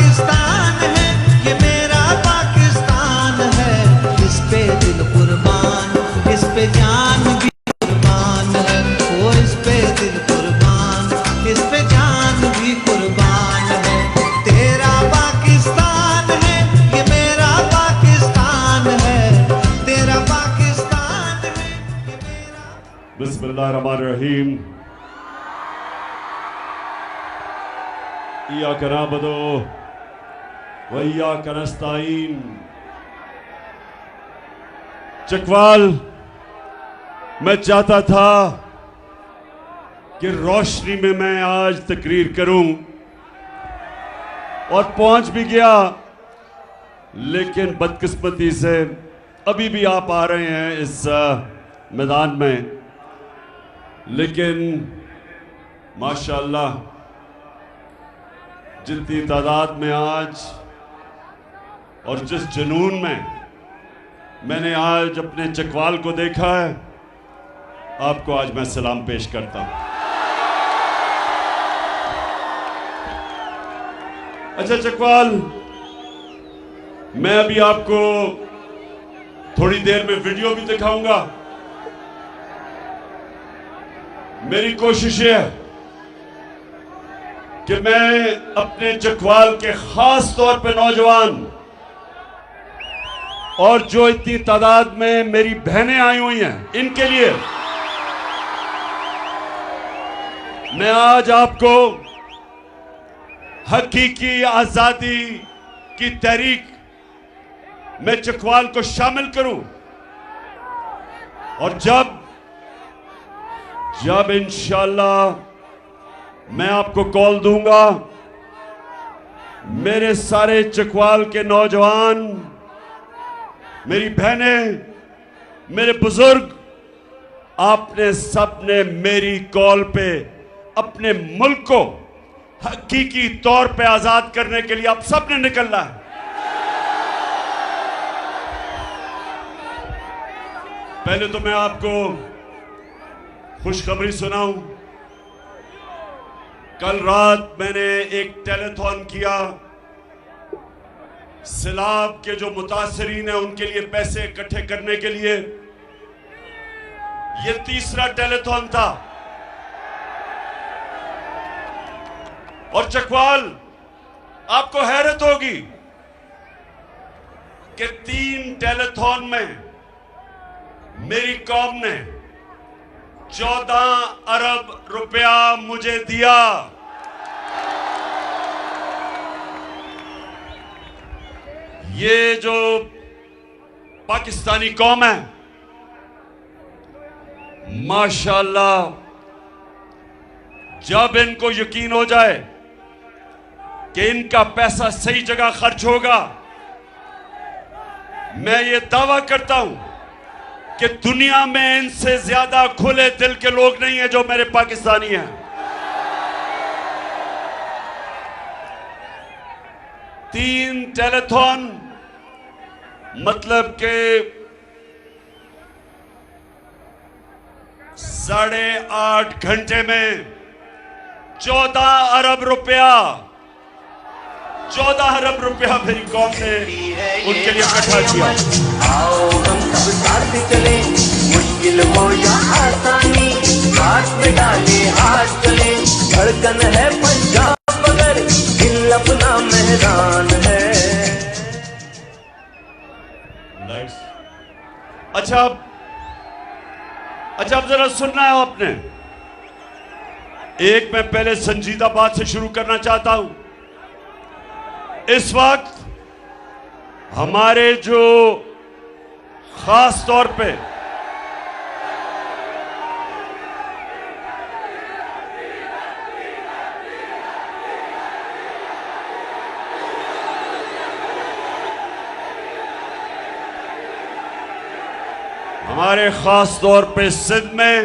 पाकिस्तान है, ये मेरा पाकिस्तान है। इस पे दिल कुर्बान, इस पे जान भी कुर्बान है। वो इस पे दिल कुर्बान, इस पे जान भी कुर्बान है। तेरा पाकिस्तान है, ये मेरा पाकिस्तान है। तेरा पाकिस्तान है, ये मेरा। बिस्मिल्लाहिर्रहमानिर्रहीम। इय्याका नअबुदु व इय्याका नस्तईन। चकवाल, मैं चाहता था कि रोशनी में मैं आज तकरीर करूं और पहुंच भी गया, लेकिन बदकिस्मती से अभी भी आप आ रहे हैं इस मैदान में। लेकिन माशाअल्लाह जितनी तादाद में आज और जिस जुनून में मैंने आज अपने चकवाल को देखा है, आपको आज मैं सलाम पेश करता हूं। अच्छा चकवाल, मैं अभी आपको थोड़ी देर में वीडियो भी दिखाऊंगा। मेरी कोशिश है कि मैं अपने चकवाल के खास तौर पे नौजवान और जो इतनी तादाद में मेरी बहनें आई हुई हैं, इनके लिए मैं आज आपको हकीकी आजादी की तहरीक में चकवाल को शामिल करूं। और जब इंशाअल्लाह मैं आपको कॉल दूंगा, मेरे सारे चकवाल के नौजवान, मेरी बहनें, मेरे बुजुर्ग, आपने सबने मेरी कॉल पे अपने मुल्क को हकीकी तौर पे आजाद करने के लिए आप सबने निकलना है। पहले तो मैं आपको खुशखबरी सुनाऊं। कल रात मैंने एक टेलीथॉन किया। सैलाब के जो मुतासरीन हैं उनके लिए पैसे इकट्ठे करने के लिए। यह तीसरा टेलीथॉन था। और चकवाल, आपको हैरत होगी कि 3 टेलीथॉन में मेरी कौम ने 14 अरब रुपया मुझे दिया। ये जो पाकिस्तानी कौम है, माशाअल्लाह, जब इनको यकीन हो जाए कि इनका पैसा सही जगह खर्च होगा, मैं ये दावा करता हूं कि दुनिया में इनसे ज्यादा खुले दिल के लोग नहीं हैं जो मेरे पाकिस्तानी हैं। तीन टेलीथॉन मतलब के 8.5 घंटे में 14 अरब रुपया, 14 अरब रुपया मेरी कौम ने उनके लिए इकट्ठा किया। आओ हम सब साथ चले, मुश्किल हो या आसानी, हाथ में डाले हाथ चले। धड़कन है पंजाब मगर दिल अपना मैदान है। अच्छा अब जरा सुनना है आपने। एक मैं पहले संजीदा बात से शुरू करना चाहता हूं। इस वक्त हमारे जो खास तौर पे सिंध में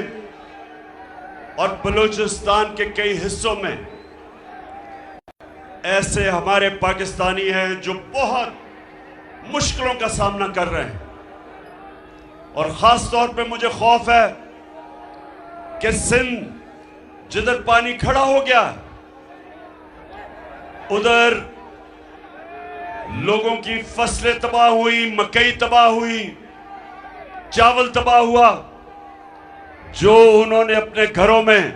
और बलूचिस्तान के कई हिस्सों में ऐसे हमारे पाकिस्तानी हैं जो बहुत मुश्किलों का सामना कर रहे हैं। और खास तौर पे मुझे खौफ है कि सिंध जिधर पानी खड़ा हो गया, उधर लोगों की फसलें तबाह हुई, मकई तबाह हुई, चावल तबाह हुआ। जो उन्होंने अपने घरों में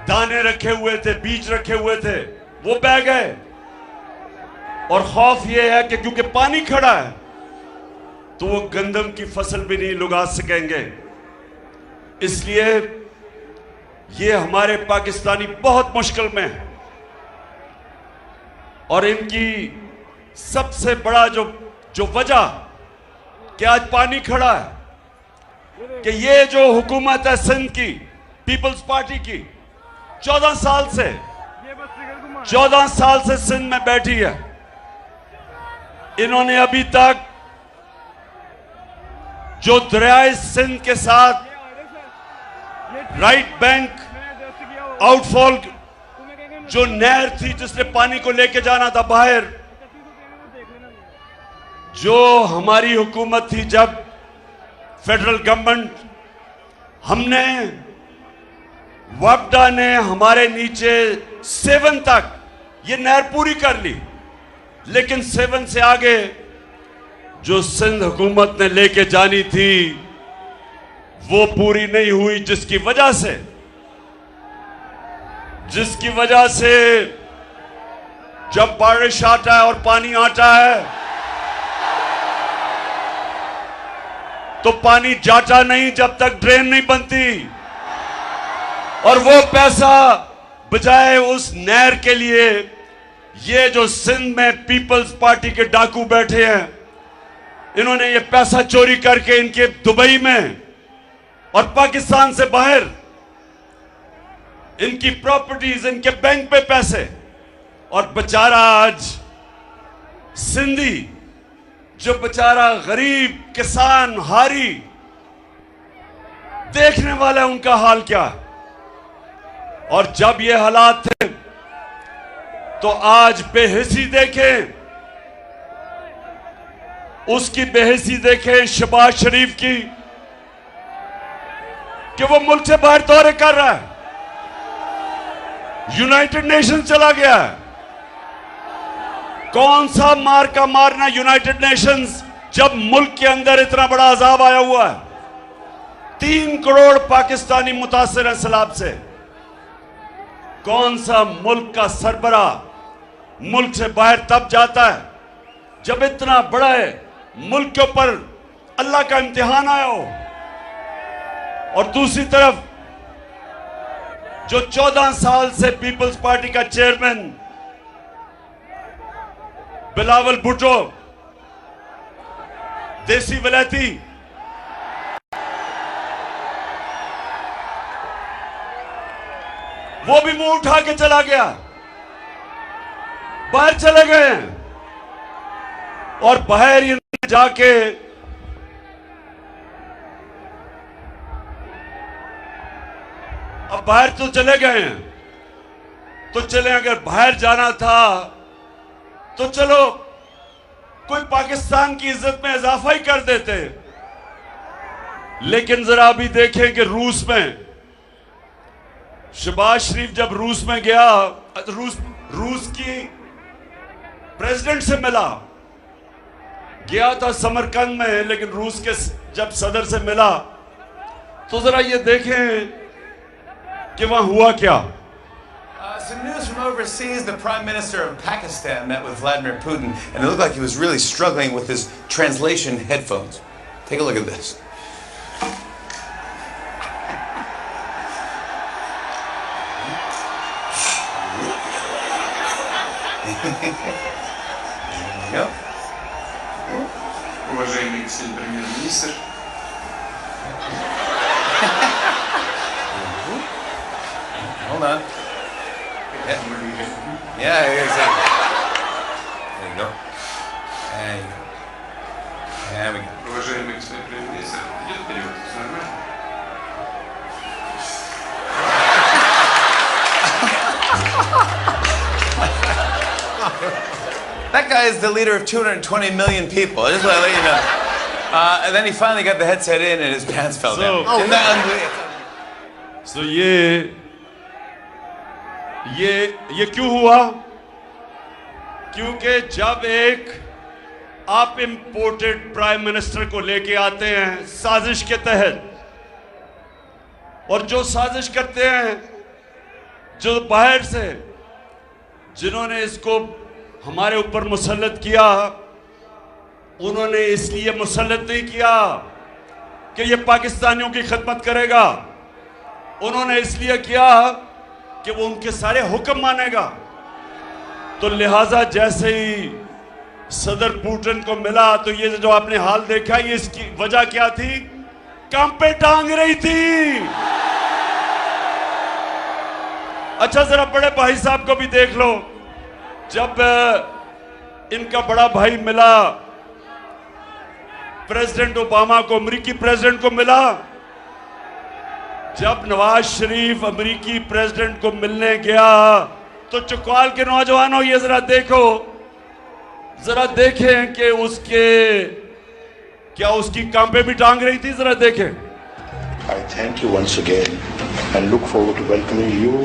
दाने रखे हुए थे, बीज रखे हुए थे, वो बह गए। और खौफ यह है कि क्योंकि पानी खड़ा है तो वो गंदम की फसल भी नहीं लगा सकेंगे। इसलिए ये हमारे पाकिस्तानी बहुत मुश्किल में है। और इनकी सबसे बड़ा जो वजह कि आज पानी खड़ा है कि ये जो हुकूमत है सिंध की, पीपल्स पार्टी की, 14 साल से सिंध में बैठी है। इन्होंने अभी तक जो दरियाए सिंध के साथ राइट बैंक आउटफॉल, जो नहर थी जिसने पानी को लेके जाना था बाहर, जो हमारी हुकूमत थी जब फेडरल गवर्नमेंट, हमने वापडा ने हमारे नीचे 7 तक ये नहर पूरी कर ली, लेकिन 7 से आगे जो सिंध हुकूमत ने लेके जानी थी वो पूरी नहीं हुई, जिसकी वजह से जब बारिश आता है और पानी आता है तो पानी जाता नहीं जब तक ड्रेन नहीं बनती। और वो पैसा बजाय उस नहर के लिए, ये जो सिंध में पीपल्स पार्टी के डाकू बैठे हैं, इन्होंने ये पैसा चोरी करके इनके दुबई में और पाकिस्तान से बाहर इनकी प्रॉपर्टीज, इनके बैंक पे पैसे। और बेचारा आज सिंधी, जो बेचारा गरीब किसान हारी, देखने वाला है उनका हाल क्या है। और जब ये हालात थे तो आज बेहिसी देखें, उसकी बेहिसी देखें शहबाज शरीफ की कि वो मुल्क से बाहर दौरे कर रहा है, यूनाइटेड नेशन चला गया है। कौन सा मार का मारना यूनाइटेड नेशंस, जब मुल्क के अंदर इतना बड़ा अजाब आया हुआ है। 3 करोड़ पाकिस्तानी मुतासिर हैं सैलाब से। कौन सा मुल्क का सरबरा मुल्क से बाहर तब जाता है जब इतना बड़ा है मुल्क के ऊपर अल्लाह का इम्तिहान आया हो। और दूसरी तरफ जो 14 साल से पीपल्स पार्टी का चेयरमैन बिलावल भुट्टो, देसी वलैती, वो भी मुंह उठा के चला गया, बाहर चले गए हैं। और बाहर ही जाके अब बाहर तो चले गए हैं, तो चले, अगर बाहर जाना था तो चलो कोई पाकिस्तान की इज्जत में इजाफा ही कर देते। लेकिन जरा अभी देखें कि रूस में शहबाज शरीफ जब रूस में गया, रूस की प्रेसिडेंट से मिला, गया था समरकंद में, लेकिन रूस के जब सदर से मिला तो जरा ये देखें कि वहां हुआ क्या। Some news from overseas. The Prime Minister of Pakistan met with Vladimir Putin, and it looked like he was really struggling with his translation headphones. Take a look at this. There you go. Уважаемый господин премьер-министр, Hold on. Yeah, exactly. There you go. There you go. There we go. уважаемый господин премьер-министр, идет перевод, все нормально? That guy is the leader of 220 million people. I just want to let you know. And then he finally got the headset in and his pants fell down. Isn't that unbelievable? So ये क्यों हुआ क्योंकि जब एक आप imported prime minister को लेके आते हैं साजिश के तहत, और जो साजिश करते हैं, जो बाहर से जिन्होंने इसको हमारे ऊपर मुसल्लत किया, उन्होंने इसलिए मुसल्लत नहीं किया कि ये पाकिस्तानियों की खिदमत करेगा, उन्होंने इसलिए किया कि वो उनके सारे हुक्म मानेगा। तो लिहाजा जैसे ही सदर पुतिन को मिला तो ये जो आपने हाल देखा, ये इसकी वजह क्या थी? काम पे टांग रही थी। अच्छा, जरा बड़े भाई साहब को भी देख लो। जब इनका बड़ा भाई मिला प्रेसिडेंट ओबामा को, अमेरिकी प्रेसिडेंट को मिला, जब नवाज शरीफ अमेरिकी प्रेसिडेंट को मिलने गया तो चकवाल के नौजवानों ये जरा देखो, जरा देखें कि उसकी काम पे भी टांग रही थी, जरा देखें। I thank you once again and look forward to welcoming you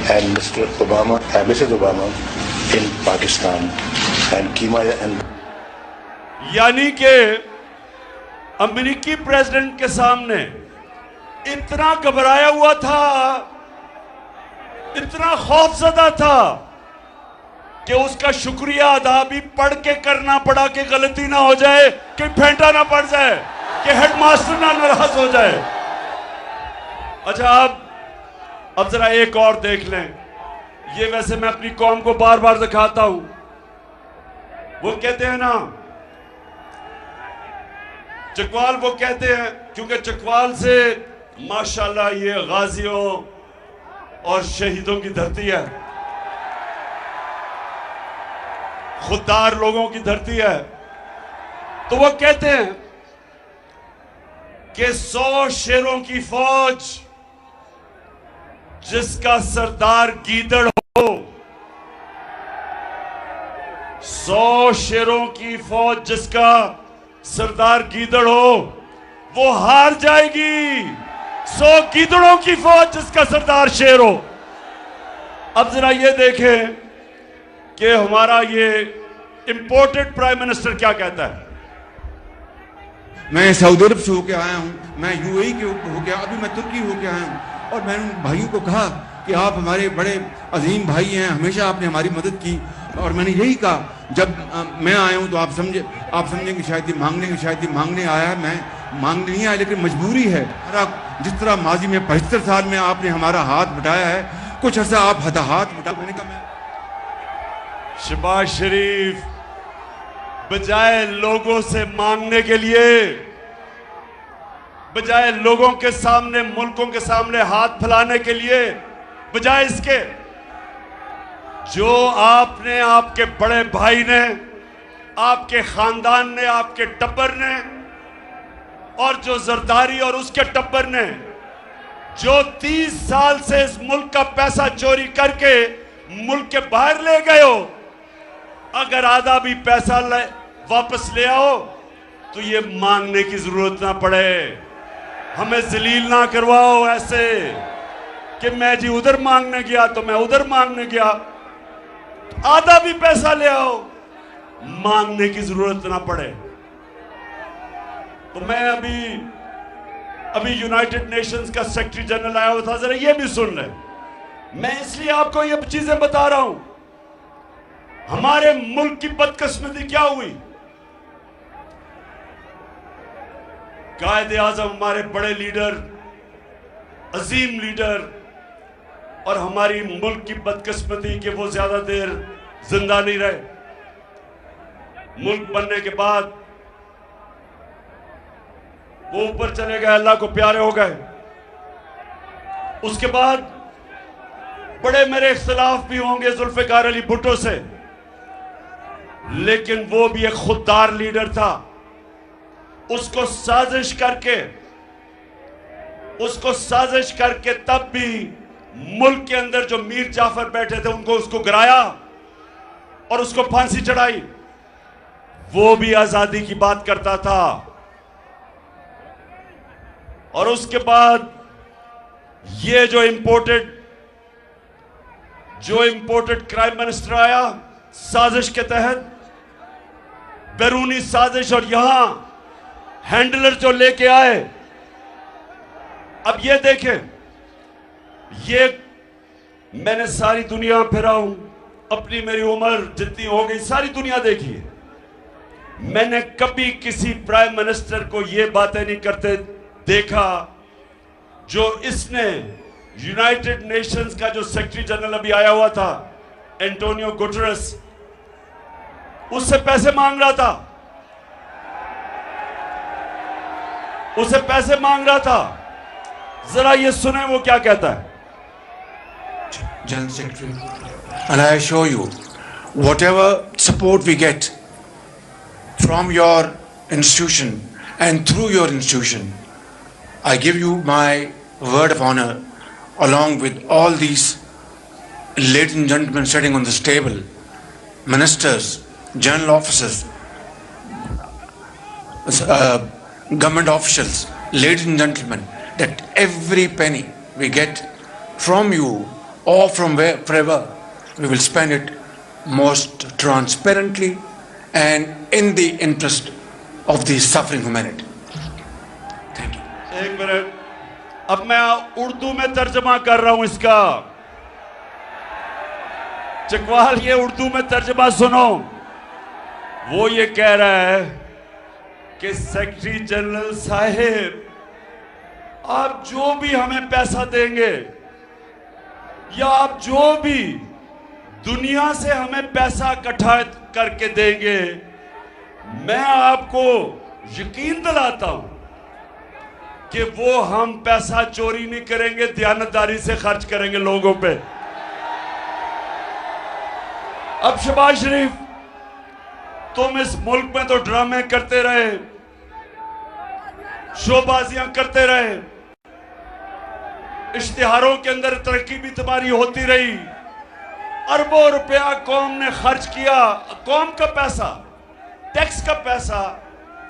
and Mr. Obama and Mrs. Obama in Pakistan and Kima and यानी कि अमेरिकी प्रेसिडेंट के सामने इतना घबराया हुआ था, इतना खौफजदा था कि उसका शुक्रिया अदा भी पढ़ के करना पड़ा कि गलती ना हो जाए, कि फेंटा ना पड़ जाए, कि हेडमास्टर ना नाराज हो जाए। अच्छा, अब जरा एक और देख लें। ये वैसे मैं अपनी कौम को बार बार दिखाता हूं। वो कहते हैं ना, चकवाल, वो कहते हैं क्योंकि चकवाल से माशाल्लाह ये गाजियों और शहीदों की धरती है, खुददार लोगों की धरती है। तो वो कहते हैं कि 100 शेरों की फौज जिसका सरदार गीदड़ हो, 100 शेरों की फौज जिसका सरदार गीदड़ हो, वो हार जाएगी 100 गीदड़ों की फौज जिसका सरदार शेर हो। अब जरा ये देखें कि हमारा ये इंपोर्टेड प्राइम मिनिस्टर क्या कहता है। मैं सऊदी अरब से होके आया हूँ, मैं यूएई के होके, अभी मैं तुर्की होके आया हूँ, और मैंने उन भाइयों को कहा कि आप हमारे बड़े अजीम भाई हैं, हमेशा आपने हमारी मदद की। और मैंने यही कहा, जब मैं आया हूँ तो आप समझेंगे शायद ये मांगने आया है। मैं मांगने नहीं आया, लेकिन मजबूरी है। जिस तरह माजी में 75 साल में आपने हमारा हाथ बटाया है, कुछ ऐसा आप हाथ बटा। मैंने कहा, शहबाज शरीफ बजाय लोगों से मांगने के लिए, बजाय लोगों के सामने, मुल्कों के सामने हाथ फैलाने के लिए, बजाय इसके जो आपने, आपके बड़े भाई ने, आपके खानदान ने, आपके टब्बर ने, और जो जरदारी और उसके टब्बर ने जो 30 साल से इस मुल्क का पैसा चोरी करके मुल्क के बाहर ले गए हो, अगर आधा भी पैसा वापस ले आओ तो ये मांगने की जरूरत ना पड़े, हमें जलील ना करवाओ ऐसे कि मैं जी उधर मांगने गया तो मैं उधर मांगने गया। आधा भी पैसा ले आओ, मांगने की जरूरत ना पड़े। तो मैं अभी यूनाइटेड नेशंस का सेक्रेटरी जनरल आया हुआ था, जरा ये भी सुन ले। मैं इसलिए आपको ये चीजें बता रहा हूं, हमारे मुल्क की बदकिस्मती क्या हुई। कायदे आजम, हमारे बड़े लीडर, अजीम लीडर, और हमारी मुल्क की बदकिस्मती कि वो ज्यादा देर जिंदा नहीं रहे। मुल्क बनने के बाद वो ऊपर चले गए, अल्लाह को प्यारे हो गए। उसके बाद बड़े मेरे इख्तिलाफ भी होंगे जुल्फिकार अली भुट्टो से, लेकिन वो भी एक खुददार लीडर था। उसको साजिश करके तब भी मुल्क के अंदर जो मीर जाफर बैठे थे उनको उसको गिराया और उसको फांसी चढ़ाई। वो भी आजादी की बात करता था। और उसके बाद ये जो इंपोर्टेड प्राइम मिनिस्टर आया, साजिश के तहत, बैरूनी साजिश, और यहां हैंडलर जो लेके आए। अब ये देखें, ये मैंने सारी दुनिया फिरा हूं, अपनी मेरी उम्र जितनी हो गई सारी दुनिया देखी है। मैंने कभी किसी प्राइम मिनिस्टर को ये बातें नहीं करते देखा जो इसने यूनाइटेड नेशंस का जो सेक्रेटरी जनरल अभी आया हुआ था एंटोनियो गुटेरेस, उससे पैसे मांग रहा था, उसे पैसे मांग रहा था। जरा ये सुने वो क्या कहता है। General Secretary, and I assure you, whatever support we get from your institution and through your institution, I give you my word of honor, along with all these ladies and gentlemen sitting on this table, ministers, general officers, government officials, ladies and gentlemen, that every penny we get from you or from wherever, we will spend it most transparently and in the interest of the suffering humanity. Thank you. एक minute, अब मैं उर्दू में तर्जमा कर रहा हूं इसका। चकवाल, ये उर्दू में तर्जमा सुनो। वो ये कह रहा है कि सेक्रेटरी जनरल साहिब, आप जो भी हमें पैसा देंगे या आप जो भी दुनिया से हमें पैसा इकट्ठा करके देंगे, मैं आपको यकीन दिलाता हूं कि वो हम पैसा चोरी नहीं करेंगे, दयानतदारी से खर्च करेंगे लोगों पे। अब शहबाज शरीफ, तुम इस मुल्क में तो ड्रामे करते रहे, शोबाजियां करते रहे, इश्तिहारों के अंदर तरक्की भी तुम्हारी होती रही, अरबों रुपया कौम ने खर्च किया, कौम का पैसा, टैक्स का पैसा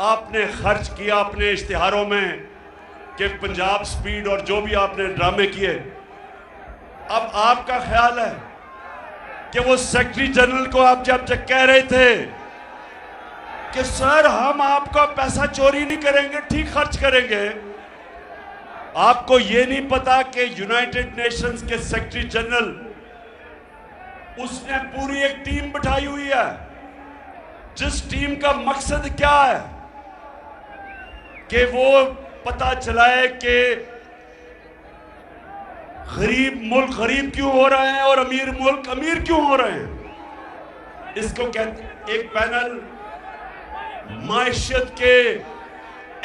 आपने खर्च किया अपने इश्तिहारों में कि पंजाब स्पीड और जो भी आपने ड्रामे किए। अब आपका ख्याल है कि वो सेक्रेटरी जनरल को आप जब कह रहे थे कि सर हम आपका पैसा चोरी नहीं करेंगे, ठीक खर्च करेंगे, आपको ये नहीं पता कि यूनाइटेड नेशंस के सेक्रेटरी जनरल, उसने पूरी एक टीम बिठाई हुई है, जिस टीम का मकसद क्या है कि वो पता चलाए कि गरीब मुल्क गरीब क्यों हो रहे हैं और अमीर मुल्क अमीर क्यों हो रहे हैं। इसको कहते, एक पैनल मायशत के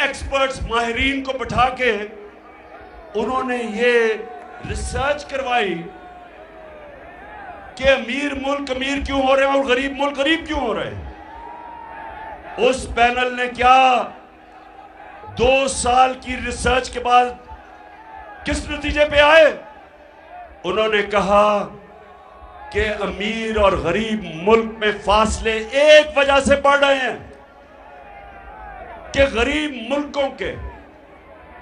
एक्सपर्ट्स, माहिरीन को बिठा के उन्होंने ये रिसर्च करवाई कि अमीर मुल्क अमीर क्यों हो रहे हैं और गरीब मुल्क गरीब क्यों हो रहे हैं। उस पैनल ने क्या 2 साल की रिसर्च के बाद किस नतीजे पे आए? उन्होंने कहा कि अमीर और गरीब मुल्क में फासले एक वजह से बढ़ रहे हैं कि गरीब मुल्कों के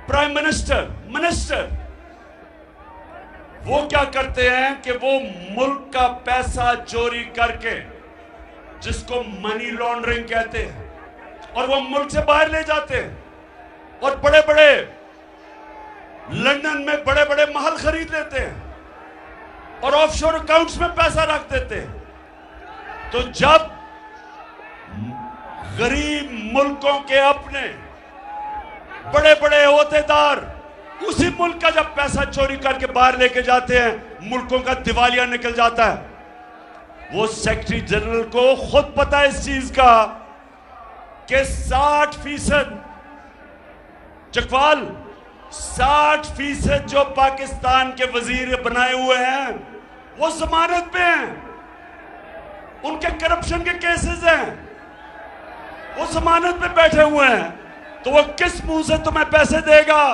प्राइम मिनिस्टर वो क्या करते हैं कि वो मुल्क का पैसा चोरी करके, जिसको मनी लॉन्ड्रिंग कहते हैं, और वो मुल्क से बाहर ले जाते हैं और बड़े बड़े लंदन में बड़े बड़े महल खरीद लेते हैं और ऑफशोर अकाउंट्स में पैसा रख देते हैं। तो जब गरीब मुल्कों के अपने बड़े बड़े ओहदेदार उसी मुल्क का जब पैसा चोरी करके बाहर लेके जाते हैं, मुल्कों का दिवालिया निकल जाता है। वो सेक्रेटरी जनरल को खुद पता है इस चीज का कि 60% चकवाल 60% जो पाकिस्तान के वजीर बनाए हुए हैं वो जमानत पे हैं, उनके करप्शन के केसेस हैं, वो जमानत पे बैठे हुए हैं। तो वो किस मुंह से तुम्हें पैसे देगा?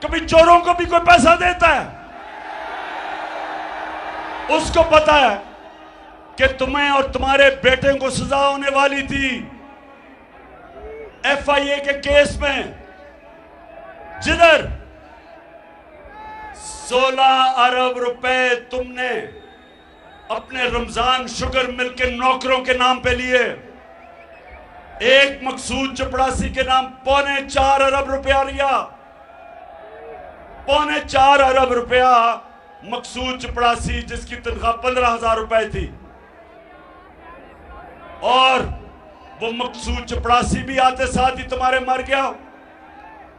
कभी चोरों को भी कोई पैसा देता है? उसको पता है कि तुम्हें और तुम्हारे बेटे को सजा होने वाली थी FIA के केस में, जिधर 16 अरब रुपए तुमने अपने रमजान शुगर मिल के नौकरों के नाम पे लिए। एक मकसूद चपड़ासी के नाम 4.25 अरब रुपया लिया। 4.25 अरब रुपया मकसूद चपड़ासी, जिसकी तनख्वाह 15,000 रुपए थी। और वो मकसूद चपड़ासी भी आते साथ ही तुम्हारे मर गया।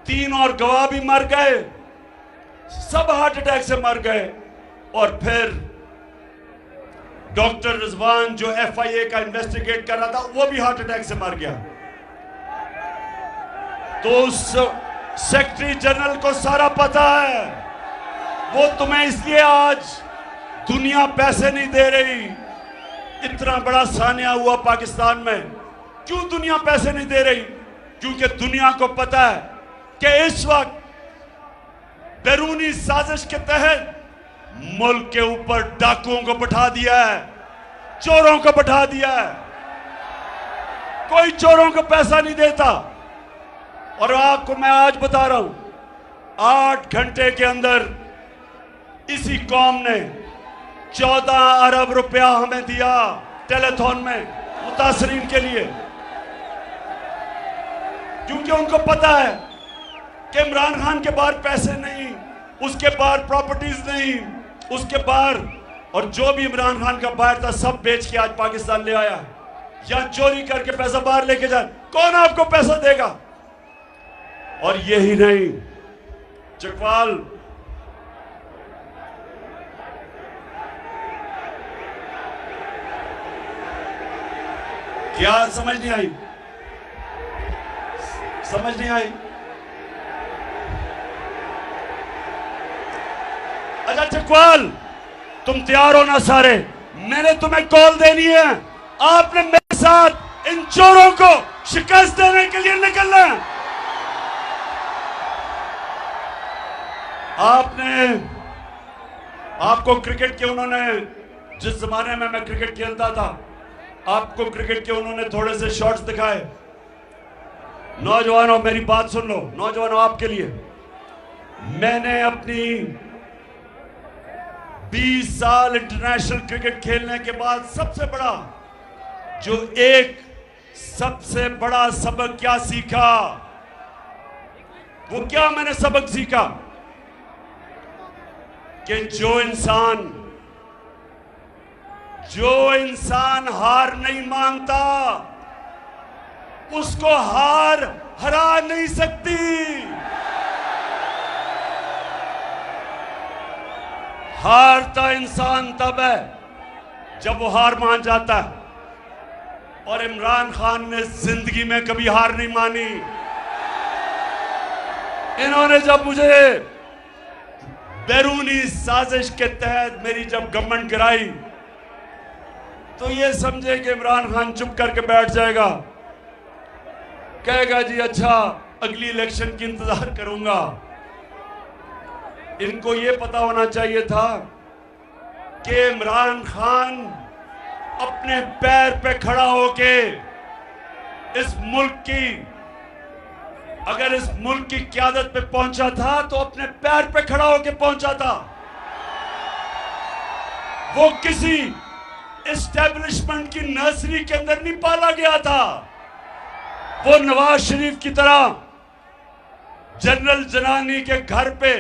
3 और गवाह भी मर गए, सब हार्ट अटैक से मर गए। और फिर डॉक्टर रिजवान जो FIA का इन्वेस्टिगेट कर रहा था, वो भी हार्ट अटैक से मर गया। तो उस सेक्रेटरी जनरल को सारा पता है। वो तुम्हें इसलिए आज दुनिया पैसे नहीं दे रही। इतना बड़ा सानिया हुआ पाकिस्तान में, क्यों दुनिया पैसे नहीं दे रही? क्योंकि दुनिया को पता है कि इस वक्त बैरूनी साजिश के तहत मुल्क के ऊपर डाकुओं को बैठा दिया है, चोरों को बैठा दिया है। कोई चोरों को पैसा नहीं देता। और आपको मैं आज बता रहा हूं, 8 घंटे के अंदर इसी कौम ने 14 अरब रुपया हमें दिया टेलीथॉन में मुतासरीन के लिए। क्योंकि उनको पता है कि इमरान खान के पास पैसे नहीं, उसके पास प्रॉपर्टीज नहीं, उसके बाहर, और जो भी इमरान खान का बाहर था सब बेच के आज पाकिस्तान ले आया, या चोरी करके पैसा बाहर लेके जाए। कौन आपको पैसा देगा? और यही नहीं, चकवाल क्या समझ नहीं आई? समझ नहीं आई? अच्छा चकवाल, तुम तैयार हो ना सारे? मैंने तुम्हें कॉल देनी है। आपने मेरे साथ इन चोरों को शिकस्त देने के लिए निकलना है। आपको क्रिकेट के उन्होंने, जिस जमाने में मैं क्रिकेट खेलता था, आपको क्रिकेट के उन्होंने थोड़े से शॉट्स दिखाए। नौजवानों मेरी बात सुन लो, नौजवानों आपके लिए मैंने अपनी 20 साल इंटरनेशनल क्रिकेट खेलने के बाद सबसे बड़ा सबक क्या सीखा? वो क्या मैंने सबक सीखा? कि जो इंसान हार नहीं मानता, उसको हार हरा नहीं सकती। हारता इंसान तब है जब वो हार मान जाता है। और इमरान खान ने जिंदगी में कभी हार नहीं मानी। इन्होंने जब मुझे बैरूनी साजिश के तहत मेरी जब गवर्नमेंट गिराई, तो ये समझे कि इमरान खान चुप करके बैठ जाएगा, कहेगा जी अच्छा अगली इलेक्शन की इंतजार करूंगा। इनको ये पता होना चाहिए था कि इमरान खान अपने पैर पे खड़ा होके इस मुल्क की, अगर इस मुल्क की क़यादत पे पहुंचा था तो अपने पैर पे खड़ा होके पहुंचा था। वो किसी एस्टेब्लिशमेंट की नर्सरी के अंदर नहीं पाला गया था। वो नवाज शरीफ की तरह जनरल जनानी के घर पे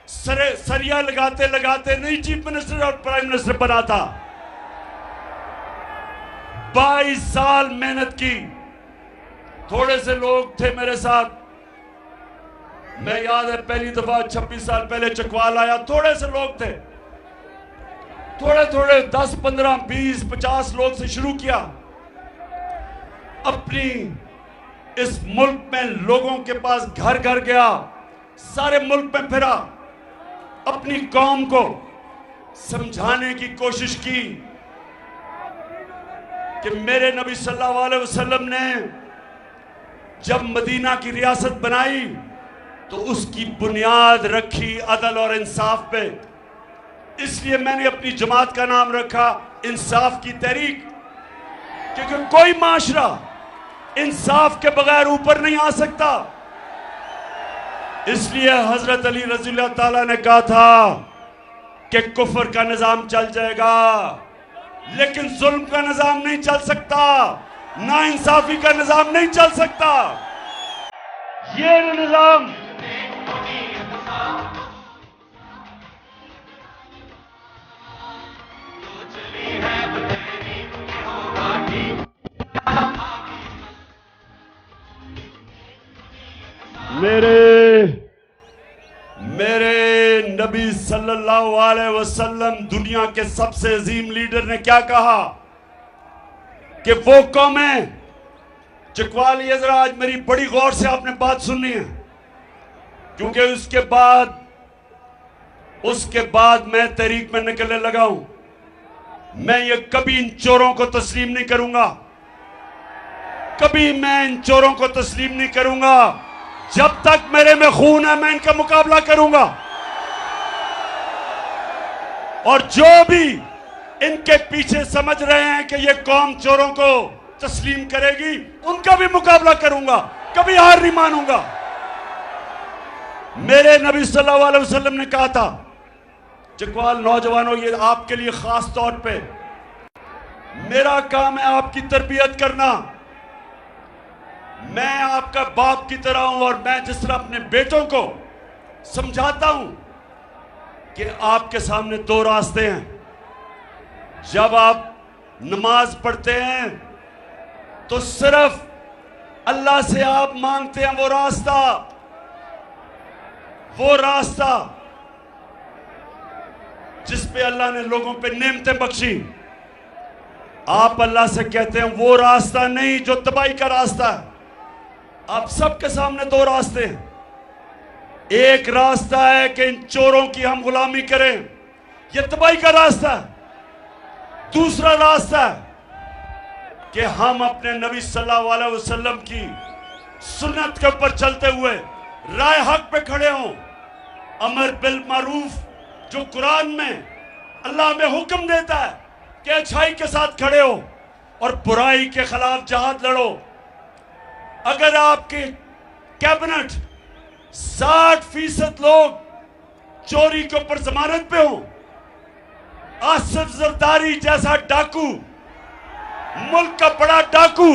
सरिया लगाते लगाते नहीं चीफ मिनिस्टर और प्राइम मिनिस्टर बना था। 22 साल मेहनत की। थोड़े से लोग थे मेरे साथ, मैं याद है पहली दफा 26 साल पहले चकवाल आया, थोड़े से लोग थे, थोड़े 10, 15, 20, 50 लोग से शुरू किया। अपनी इस मुल्क में लोगों के पास घर घर गया, सारे मुल्क में फिरा, अपनी कौम को समझाने की कोशिश की कि मेरे नबी सल्लल्लाहु अलैहि वसल्लम ने जब मदीना की रियासत बनाई तो उसकी बुनियाद रखी अदल और इंसाफ पे। इसलिए मैंने अपनी जमात का नाम रखा इंसाफ की तहरीक, क्योंकि कोई माशरा इंसाफ के बगैर ऊपर नहीं आ सकता। इसलिए हजरत अली रज़ियल्लाहु ताला ने कहा था कि कुफ्र का निजाम चल जाएगा, लेकिन जुल्म का निजाम नहीं चल सकता, नाइंसाफी का निजाम नहीं चल सकता। ये निजाम मेरे नबी सल्लल्लाहु अलैहि वसल्लम, दुनिया के सबसे अजीम लीडर ने क्या कहा कि वो कौमें, चकवाल ये जरा आज मेरी बड़ी गौर से आपने बात सुननी है, क्योंकि उसके बाद मैं तहरीक में निकलने लगा हूं। मैं ये कभी इन चोरों को तस्लीम नहीं करूंगा, कभी मैं इन चोरों को तस्लीम नहीं करूंगा। जब तक मेरे में खून है मैं इनका मुकाबला करूंगा, और जो भी इनके पीछे समझ रहे हैं कि ये कौम चोरों को तस्लीम करेगी, उनका भी मुकाबला करूंगा, कभी हार नहीं मानूंगा। मेरे नबी सल्लल्लाहु अलैहि वसल्लम ने कहा था, चकवाल नौजवानों, ये आपके लिए खास तौर पे मेरा काम है आपकी तरबियत करना। मैं आपका बाप की तरह हूं, और मैं जिस तरह अपने बेटों को समझाता हूं कि आपके सामने दो रास्ते हैं। जब आप नमाज पढ़ते हैं तो सिर्फ अल्लाह से आप मांगते हैं, वो रास्ता जिस पे अल्लाह ने लोगों पे नेमतें बख्शी। आप अल्लाह से कहते हैं वो रास्ता नहीं जो तबाही का रास्ता है। आप सबके सामने दो रास्ते हैं। एक रास्ता है कि इन चोरों की हम गुलामी करें, यह तबाही का रास्ता है। दूसरा रास्ता है कि हम अपने नबी सल्लल्लाहु अलैहि वसल्लम की सुन्नत के ऊपर चलते हुए राय हक पे खड़े हों। अमर बिल मारूफ, जो कुरान में अल्लाह में हुक्म देता है कि अच्छाई के साथ खड़े हो और बुराई के खिलाफ जहाद लड़ो। अगर आपके कैबिनेट 60% लोग चोरी के ऊपर जमानत पे हो, आसिफ जरदारी जैसा डाकू, मुल्क का बड़ा डाकू,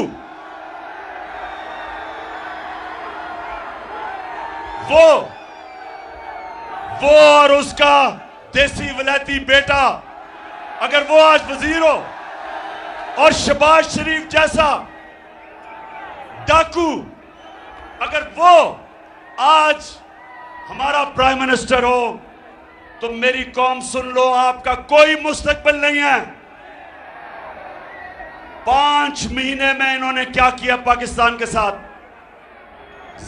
वो और उसका देसी वलायती बेटा, अगर वो आज वजीर हो, और शहबाज शरीफ जैसा डाकू अगर वो आज हमारा प्राइम मिनिस्टर हो, तो मेरी कौम सुन लो, आपका कोई मुस्तकबिल नहीं है। 5 महीने में इन्होंने क्या किया पाकिस्तान के साथ,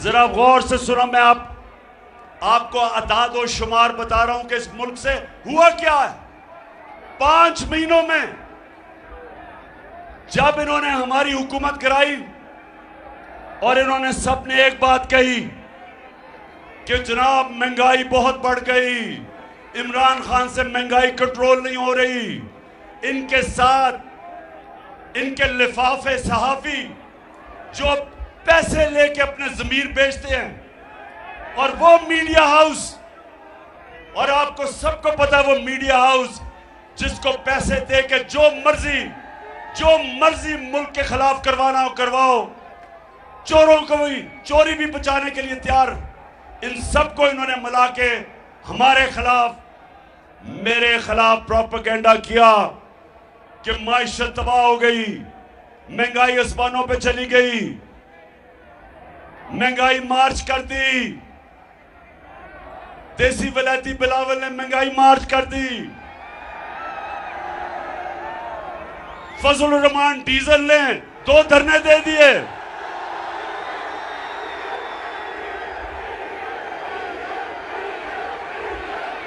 जरा गौर से सुनो। मैं आपको अदाद और शुमार बता रहा हूं कि इस मुल्क से हुआ क्या है 5 महीनों में। जब इन्होंने हमारी हुकूमत कराई और इन्होंने सबने एक बात कही कि जनाब महंगाई बहुत बढ़ गई, इमरान खान से महंगाई कंट्रोल नहीं हो रही। इनके साथ इनके लिफाफे सहाफी जो पैसे लेके अपने जमीर बेचते हैं, और वो मीडिया हाउस, और आपको सबको पता है वो मीडिया हाउस जिसको पैसे दे के जो मर्जी मुल्क के खिलाफ करवाना हो करवाओ, चोरों को भी चोरी भी बचाने के लिए तैयार। इन सबको इन्होंने मिला के हमारे खिलाफ, मेरे खिलाफ प्रोपेगेंडा किया कि माइशत तबाह हो गई, महंगाई आसमानों पे चली गई, महंगाई मार्च कर दी। देसी वलायती बिलावल ने महंगाई मार्च कर दी। फजल रहमान डीजल ने 2 धरने दे दिए।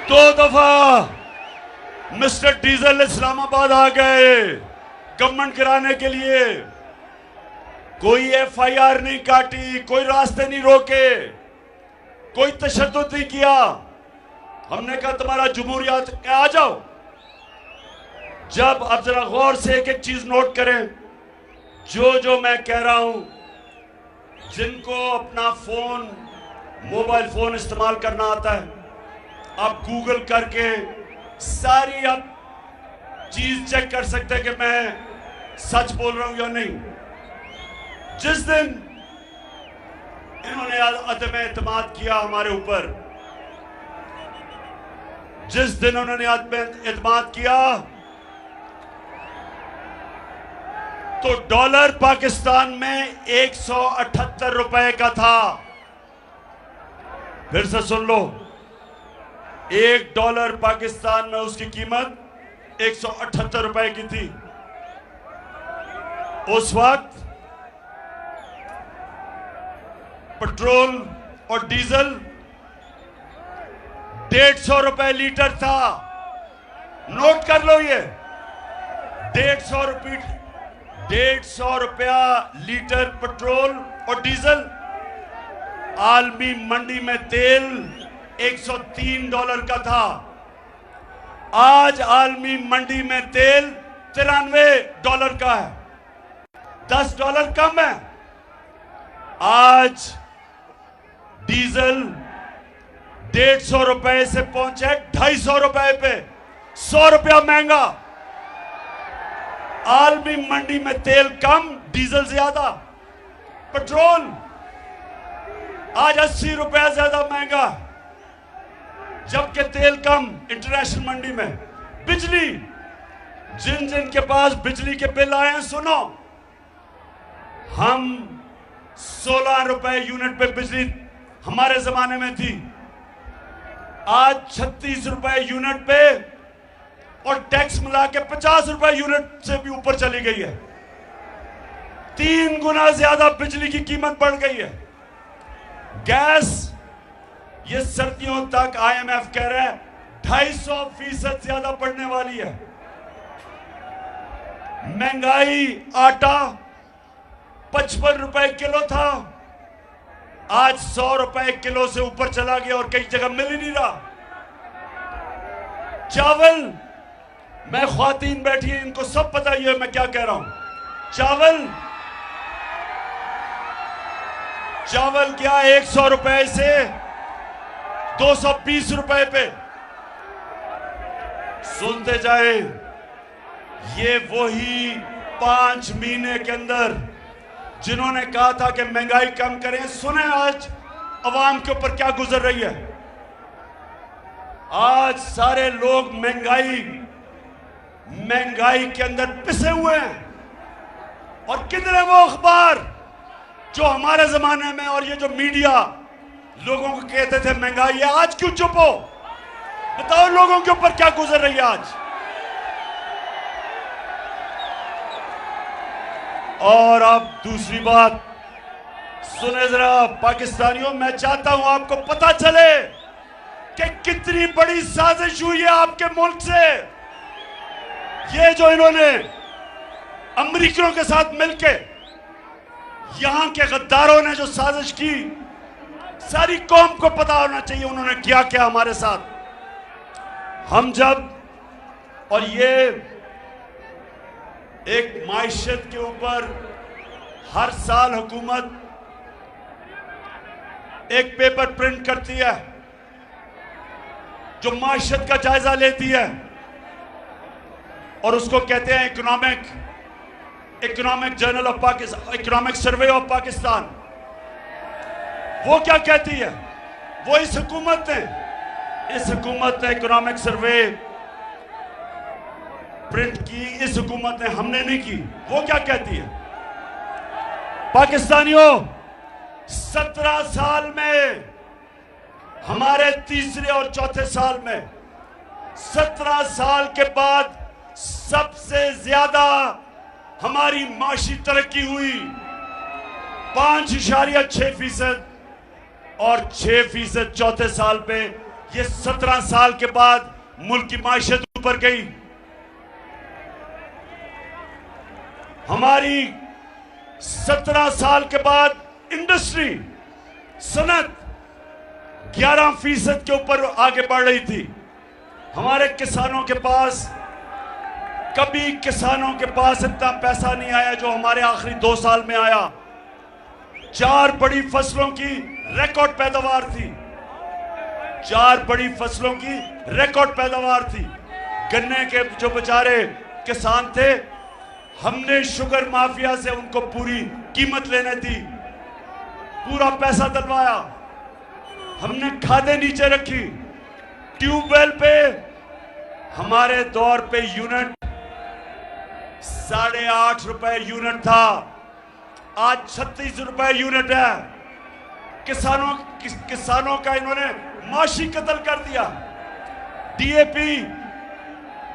दो दफा मिस्टर डीजल इस्लामाबाद आ गए गवर्नमेंट कराने के लिए। कोई FIR नहीं काटी, कोई रास्ते नहीं रोके, कोई तशद्दुद नहीं किया। हमने कहा तुम्हारा जमहूरियत आ जाओ। जब अब जरा गौर से एक चीज नोट करें, जो मैं कह रहा हूं, जिनको अपना फोन, मोबाइल फोन इस्तेमाल करना आता है, आप गूगल करके सारी अब चीज चेक कर सकते हैं कि मैं सच बोल रहा हूं या नहीं। जिस दिन इन्होंने अदम एतमाद किया हमारे ऊपर, जिस दिन उन्होंने अदम एतमाद किया, तो डॉलर पाकिस्तान में 178 रुपए का था। फिर से सुन लो, $1 पाकिस्तान में उसकी कीमत 178 रुपए की थी। उस वक्त पेट्रोल और डीजल 150 रुपए लीटर था। नोट कर लो, ये 150 रुपया लीटर पेट्रोल और डीजल। आलमी मंडी में तेल $103 का था। आज आलमी मंडी में तेल $93 का है, $10 कम है। आज डीजल 150 रुपए से पहुंचे 250 रुपए पे, 100 रुपया महंगा। आलमी मंडी में तेल कम, डीजल ज्यादा। पेट्रोल आज 80 रुपया ज्यादा महंगा, जबकि तेल कम इंटरनेशनल मंडी में। बिजली, जिन जिन के पास बिजली के बिल आए हैं, सुनो, हम 16 रुपए यूनिट पे बिजली हमारे जमाने में थी, आज 36 रुपए यूनिट पे, और टैक्स मिला के 50 रुपए यूनिट से भी ऊपर चली गई है। 3 गुना ज्यादा बिजली की कीमत बढ़ गई है। गैस, ये सर्दियों तक IMF कह रहा है 250% ज्यादा बढ़ने वाली है। महंगाई, आटा 55 रुपए किलो था, आज 100 रुपए किलो से ऊपर चला गया और कई जगह मिल ही नहीं रहा। चावल, मैं ख्वातीन बैठी है, इनको सब पता ही है मैं क्या कह रहा हूं। चावल क्या 100 रुपए से 220 रुपए पे। सुनते जाएं, ये वही 5 महीने के अंदर जिन्होंने कहा था कि महंगाई कम करें, सुने आज अवाम के ऊपर क्या गुजर रही है। आज सारे लोग महंगाई के अंदर पिसे हुए हैं। और कितने वो अखबार जो हमारे जमाने में, और ये जो मीडिया लोगों को कहते थे महंगाई है, आज क्यों चुप हो? बताओ लोगों के ऊपर क्या गुजर रही है आज। और अब दूसरी बात सुने जरा पाकिस्तानियों, मैं चाहता हूं आपको पता चले कि कितनी बड़ी साजिश हुई है आपके मुल्क से। ये जो इन्होंने अमेरिकियों के साथ मिलके, यहां के गद्दारों ने जो साजिश की, सारी कौम को पता होना चाहिए उन्होंने क्या क्या हमारे साथ। हम जब, और ये एक माइशत के ऊपर हर साल हुकूमत एक पेपर प्रिंट करती है जो माइशत का जायजा लेती है, और उसको कहते हैं economic journal of Pakistan, economic survey of Pakistan. वो क्या कहती है? वो इस हुकूमत ने इकोनॉमिक सर्वे प्रिंट की, इस हुकूमत ने, हमने नहीं की। वो क्या कहती है? पाकिस्तानियों, 17 साल में, हमारे तीसरे और चौथे साल में, 17 साल के बाद सबसे ज्यादा हमारी माशी तरक्की हुई, 5.6%, और 6% चौथे साल पे। ये 17 साल के बाद मुल्क की माशियत ऊपर गई। हमारी 17 साल के बाद इंडस्ट्री, सनत 11% के ऊपर आगे बढ़ रही थी। हमारे किसानों के पास, कभी किसानों के पास इतना पैसा नहीं आया जो हमारे आखिरी 2 साल में आया। 4 बड़ी फसलों की रिकॉर्ड पैदावार थी, 4 बड़ी फसलों की रिकॉर्ड पैदावार थी। गन्ने के जो बेचारे किसान थे, हमने शुगर माफिया से उनको पूरी कीमत लेने दी, पूरा पैसा दिलवाया, हमने खादें नीचे रखी। ट्यूबवेल पे हमारे दौर पे यूनिट 8.5 रुपए यूनिट था, आज 36 रुपए यूनिट है। किसानों का इन्होंने माशी कत्ल कर दिया। डीएपी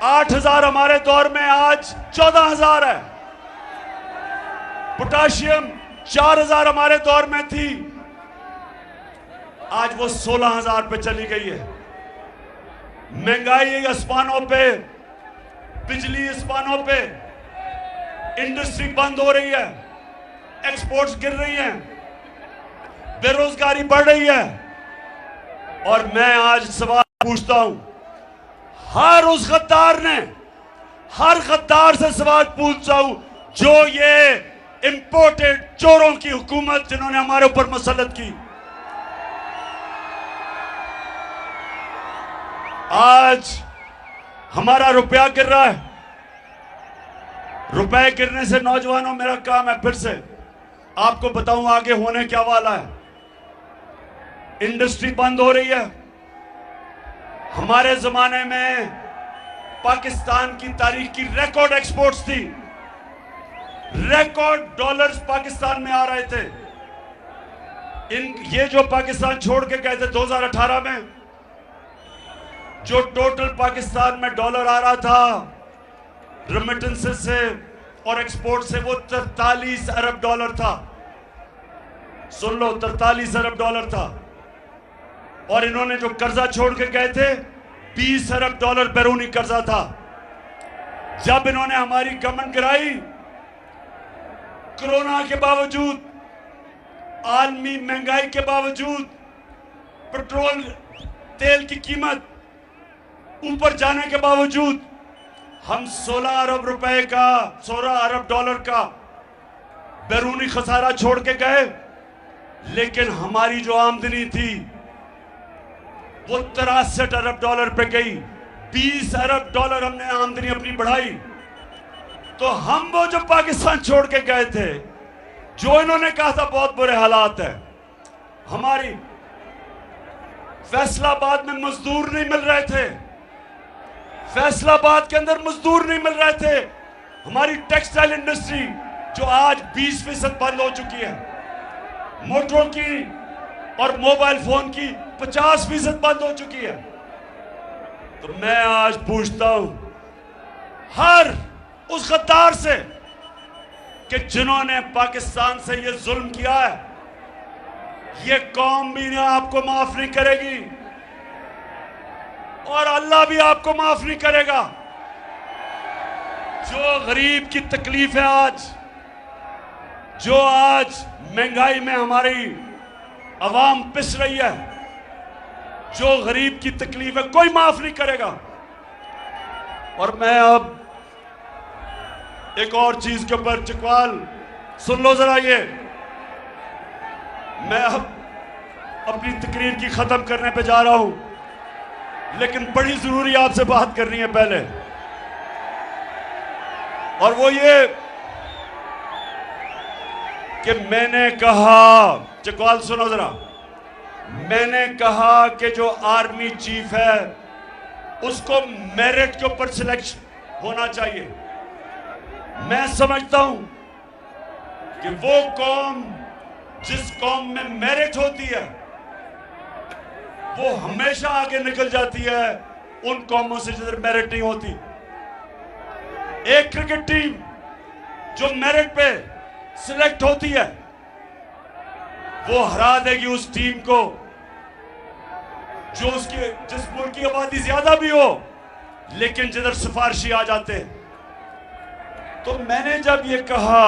8,000 हमारे दौर में आज 14,000 है। पोटाशियम 4,000 हमारे दौर में थी, आज वो 16,000 पे चली गई है। महंगाई आसमानों पे, बिजली आसमानों पे, इंडस्ट्री बंद हो रही है, एक्सपोर्ट्स गिर रही हैं, बेरोजगारी बढ़ रही है। और मैं आज सवाल पूछता हूं, हर उस गद्दार ने, हर गद्दार से सवाल पूछता हूं जो ये इंपोर्टेड चोरों की हुकूमत जिन्होंने हमारे ऊपर मसलत की, आज हमारा रुपया गिर रहा है। रुपए गिरने से नौजवानों, मेरा काम है फिर से आपको बताऊं आगे होने क्या वाला है। इंडस्ट्री बंद हो रही है। हमारे जमाने में पाकिस्तान की तारीख की रिकॉर्ड एक्सपोर्ट्स थी, रिकॉर्ड डॉलर्स पाकिस्तान में आ रहे थे। ये जो पाकिस्तान छोड़ के गए थे 2018 में, जो टोटल पाकिस्तान में डॉलर आ रहा था रेमिटेंसेस से और एक्सपोर्ट से, वो 43 अरब डॉलर था। सुन लो, 43 अरब डॉलर था। और इन्होंने जो कर्जा छोड़ के गए थे 20 अरब डॉलर बैरूनी कर्जा था। जब इन्होंने हमारी गवर्नमेंट गिराई, कोरोना के बावजूद, आलमी महंगाई के बावजूद, पेट्रोल तेल की कीमत ऊपर जाने के बावजूद, हम 16 अरब रुपए का, 16 अरब डॉलर का बैरूनी खसारा छोड़ के गए। लेकिन हमारी जो आमदनी थी वो 63 अरब डॉलर पे गई। 20 अरब डॉलर हमने आमदनी अपनी बढ़ाई। तो हम वो जो पाकिस्तान छोड़ के गए थे, जो इन्होंने कहा था बहुत बुरे हालात है, हमारी फैसलाबाद में मजदूर नहीं मिल रहे थे, फैसलाबाद के अंदर मजदूर नहीं मिल रहे थे। हमारी टेक्सटाइल इंडस्ट्री जो आज 20% बंद हो चुकी है, मोटरों की और मोबाइल फोन की 50% बंद हो चुकी है। तो मैं आज पूछता हूं हर उस गद्दार से कि जिन्होंने पाकिस्तान से ये जुल्म किया है, ये कौम भी ना आपको माफ नहीं करेगी और अल्लाह भी आपको माफ नहीं करेगा। जो गरीब की तकलीफ है आज, जो आज महंगाई में हमारी अवाम पिस रही है, जो गरीब की तकलीफ है, कोई माफ नहीं करेगा। और मैं अब एक और चीज के ऊपर, चकवाल सुन लो जरा, ये मैं अब अपनी तकरीर की खत्म करने पे जा रहा हूं, लेकिन बड़ी जरूरी आपसे बात करनी है पहले, और वो ये कि मैंने कहा, चकवाल सुनो जरा, मैंने कहा कि जो आर्मी चीफ है उसको मेरिट के ऊपर सिलेक्शन होना चाहिए। मैं समझता हूं कि वो कौम, जिस कौम में मेरिट होती है, वो हमेशा आगे निकल जाती है उन कौमों से जिधर मेरिट नहीं होती। एक क्रिकेट टीम जो मेरिट पे सिलेक्ट होती है, वो हरा देगी उस टीम को जो उसकी, जिस मुल्क की आबादी ज्यादा भी हो, लेकिन जिधर सिफारशी आ जाते हैं। तो मैंने जब ये कहा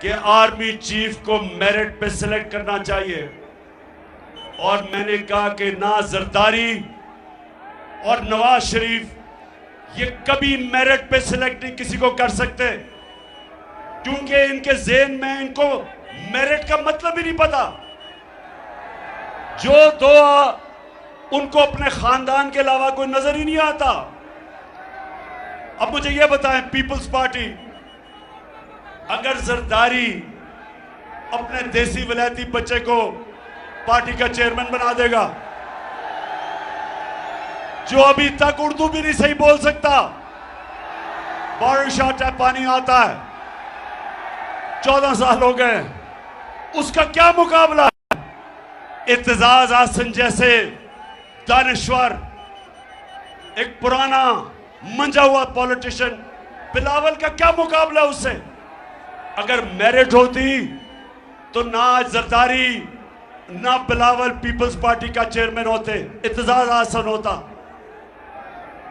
कि आर्मी चीफ को मेरिट पे सिलेक्ट करना चाहिए, और मैंने कहा कि ना जरदारी और नवाज शरीफ ये कभी मेरिट पे सिलेक्ट नहीं किसी को कर सकते, क्योंकि इनके ज़हन में इनको मेरिट का मतलब ही नहीं पता। जो दो उनको अपने खानदान के अलावा कोई नजर ही नहीं आता। अब मुझे यह बताएं, पीपल्स पार्टी अगर जरदारी अपने देसी विलायती बच्चे को पार्टी का चेयरमैन बना देगा, जो अभी तक उर्दू भी नहीं सही बोल सकता, बॉर्डर शॉट है, पानी आता है, 14 साल हो गए, उसका क्या मुकाबला है? इत्तेजाज आसन जैसे दानिश्वर, एक पुराना मंजा हुआ पॉलिटिशियन, बिलावल का क्या मुकाबला उससे? अगर मेरिट होती तो ना जरदारी ना बिलावल पीपल्स पार्टी का चेयरमैन होते, इत्तेजाज आसन होता।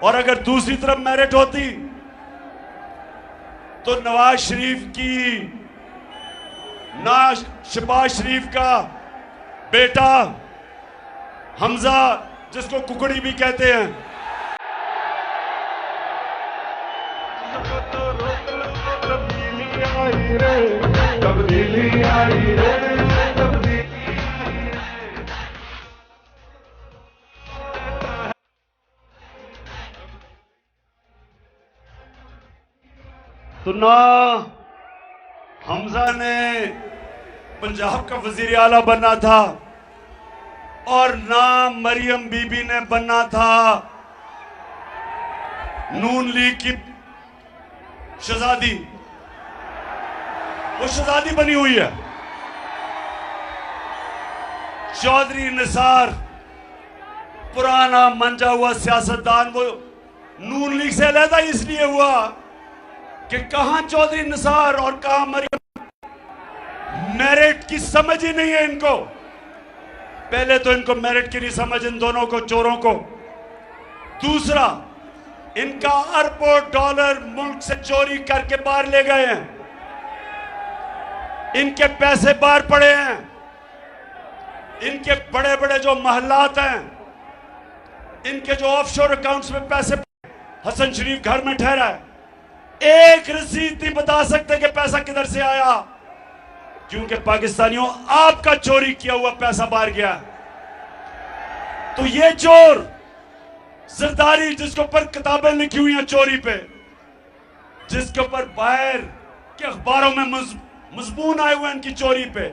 और अगर दूसरी तरफ मेरिट होती तो नवाज शरीफ की, ना शहबाज शरीफ का बेटा हमजा, जिसको कुकड़ी भी कहते हैं, तो ना हमजा ने पंजाब का वजीर आला बनना था और ना मरियम बीबी ने बनना था नून लीग की शहजादी। वो शहजादी बनी हुई है। चौधरी निसार पुराना मंजा हुआ सियासतदान, वो नून लीग से अलहदा इसलिए हुआ कि कहां चौधरी निसार और कहां मरियम। मेरिट की समझ ही नहीं है इनको। पहले तो इनको मेरिट की नहीं समझ, इन दोनों को, चोरों को। दूसरा, इनका अरबों डॉलर मुल्क से चोरी करके बाहर ले गए हैं। इनके पैसे बाहर पड़े हैं। इनके बड़े बड़े जो महलात हैं, इनके जो ऑफशोर अकाउंट्स में पैसे, हसन शरीफ घर में ठहरा है, एक रसीद नहीं बता सकते कि पैसा किधर से आया, क्योंकि पाकिस्तानियों आपका चोरी किया हुआ पैसा बाहर गया। तो ये चोर जरदारी, जिसके ऊपर किताबें लिखी हुई हैं चोरी पे, जिसके ऊपर बाहर के अखबारों में मजमून आए हुए हैं इनकी चोरी पे,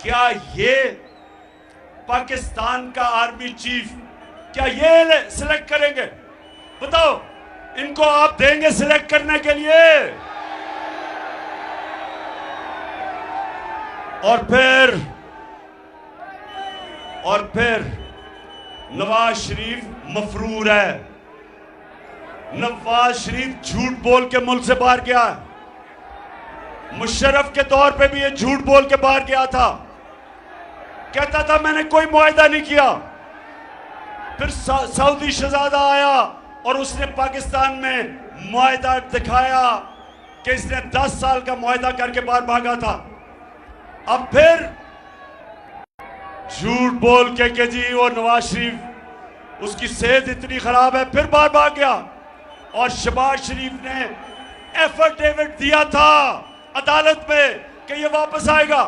क्या ये पाकिस्तान का आर्मी चीफ, क्या ये सिलेक्ट करेंगे? बताओ, इनको आप देंगे सिलेक्ट करने के लिए? और फिर नवाज शरीफ मफरूर है। नवाज शरीफ झूठ बोल के मुल्क से बाहर गया है। मुशर्रफ के तौर पे भी ये झूठ बोल के बाहर गया था। कहता था मैंने कोई मुआहदा नहीं किया। फिर सऊदी शहजादा आया और उसने पाकिस्तान में मुआहदा दिखाया कि इसने 10 साल का मुआहदा करके बाहर भागा था। अब फिर झूठ बोल के कि जी वो नवाज शरीफ, उसकी सेहत इतनी खराब है, फिर बाहर भाग गया। और शहबाज शरीफ ने एफिडेविट दिया था अदालत में कि ये वापस आएगा,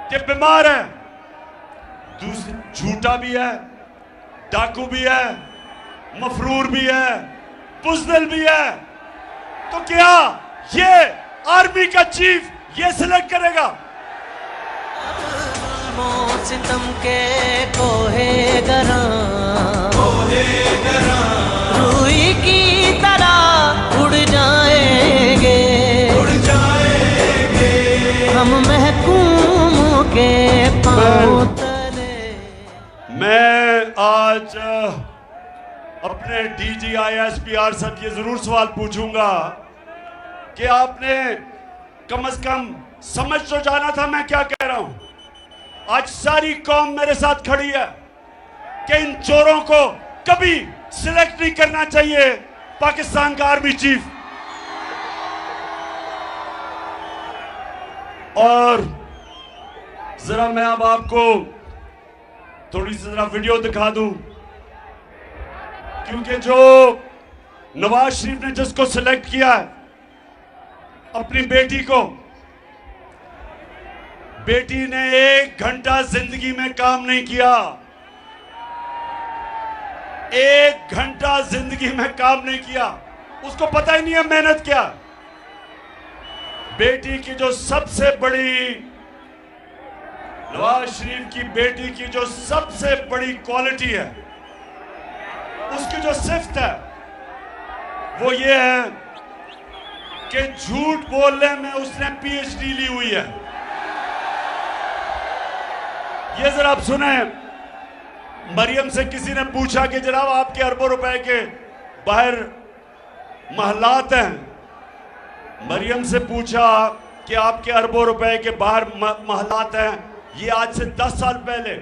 कि बीमार है। झूठा भी है, डाकू भी है, मफरूर भी है, बुज़दिल भी है। तो क्या ये आर्मी का चीफ ये सिलेक्ट करेगा? सितम के कोहे गरा रूई की तरह उड़ जाएंगे हम महकूम के पांव तले। मैं आज अपने DGISPR से ये जरूर सवाल पूछूंगा कि आपने कम से कम समझ तो जाना था मैं क्या कह रहा हूं। आज सारी कौम मेरे साथ खड़ी है कि इन चोरों को कभी सिलेक्ट नहीं करना चाहिए पाकिस्तान का आर्मी चीफ। और जरा मैं अब आपको थोड़ी सी जरा वीडियो दिखा दूं, क्योंकि जो नवाज शरीफ ने जिसको सिलेक्ट किया है, अपनी बेटी को, बेटी ने 1 घंटा जिंदगी में काम नहीं किया। 1 घंटा जिंदगी में काम नहीं किया, उसको पता ही नहीं है मेहनत क्या। बेटी की जो सबसे बड़ी, नवाज शरीफ की बेटी की जो सबसे बड़ी क्वालिटी है, उसकी जो सिफ्त है, वो ये है कि झूठ बोलने में उसने पीएचडी ली हुई है। ये जरा आप सुने, मरियम से किसी ने पूछा कि जनाब आपके अरबों रुपए के बाहर महलात हैं, मरियम से पूछा कि आपके अरबों रुपए के बाहर महलात हैं, ये आज से 10 साल पहले,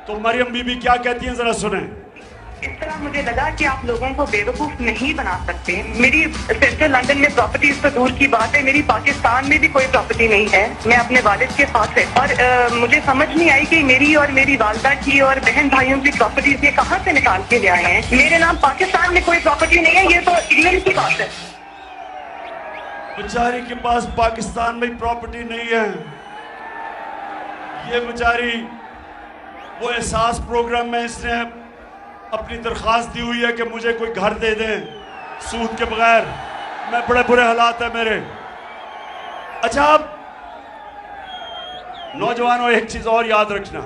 तो मरियम बीबी क्या कहती हैं जरा सुने। इस तरह मुझे लगा कि आप लोगों को बेवकूफ नहीं बना सकते। मेरी सेंट्रल लंदन में प्रॉपर्टीज तो दूर की बात है, मेरी पाकिस्तान में भी कोई प्रॉपर्टी नहीं है। मैं अपने वालिद के साथ है और मुझे समझ नहीं आई कि मेरी और मेरी वालदा की और बहन भाइयों की प्रॉपर्टीज ये कहाँ से निकाल के ले आए हैं। मेरे नाम पाकिस्तान में कोई प्रॉपर्टी नहीं है, ये तो इंग्लैंड की बात है। बेचारी के पास पाकिस्तान में प्रॉपर्टी नहीं है। ये बेचारी वो एहसास प्रोग्राम में इसने अपनी दरख्वास्त दी हुई है कि मुझे कोई घर दे दें सूद के बगैर, मैं बड़े बुरे हालात है मेरे। अच्छा, अब नौजवानों एक चीज और याद रखना,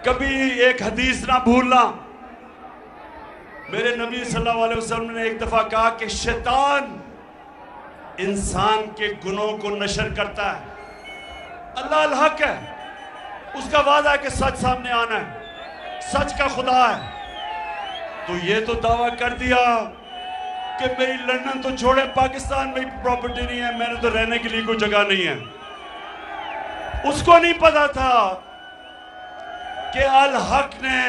कभी एक हदीस ना भूलना। मेरे नबी सल्लल्लाहु अलैहि वसल्लम ने एक दफा कहा कि शैतान इंसान के गुनों को नशर करता है। अल्लाह अल हक है, उसका वादा है कि सच सामने आना है, सच का खुदा है। तो ये तो दावा कर दिया कि मेरी लंदन तो छोड़े, पाकिस्तान में प्रॉपर्टी नहीं है, मैंने तो रहने के लिए कोई जगह नहीं है। उसको नहीं पता था कि अल हक ने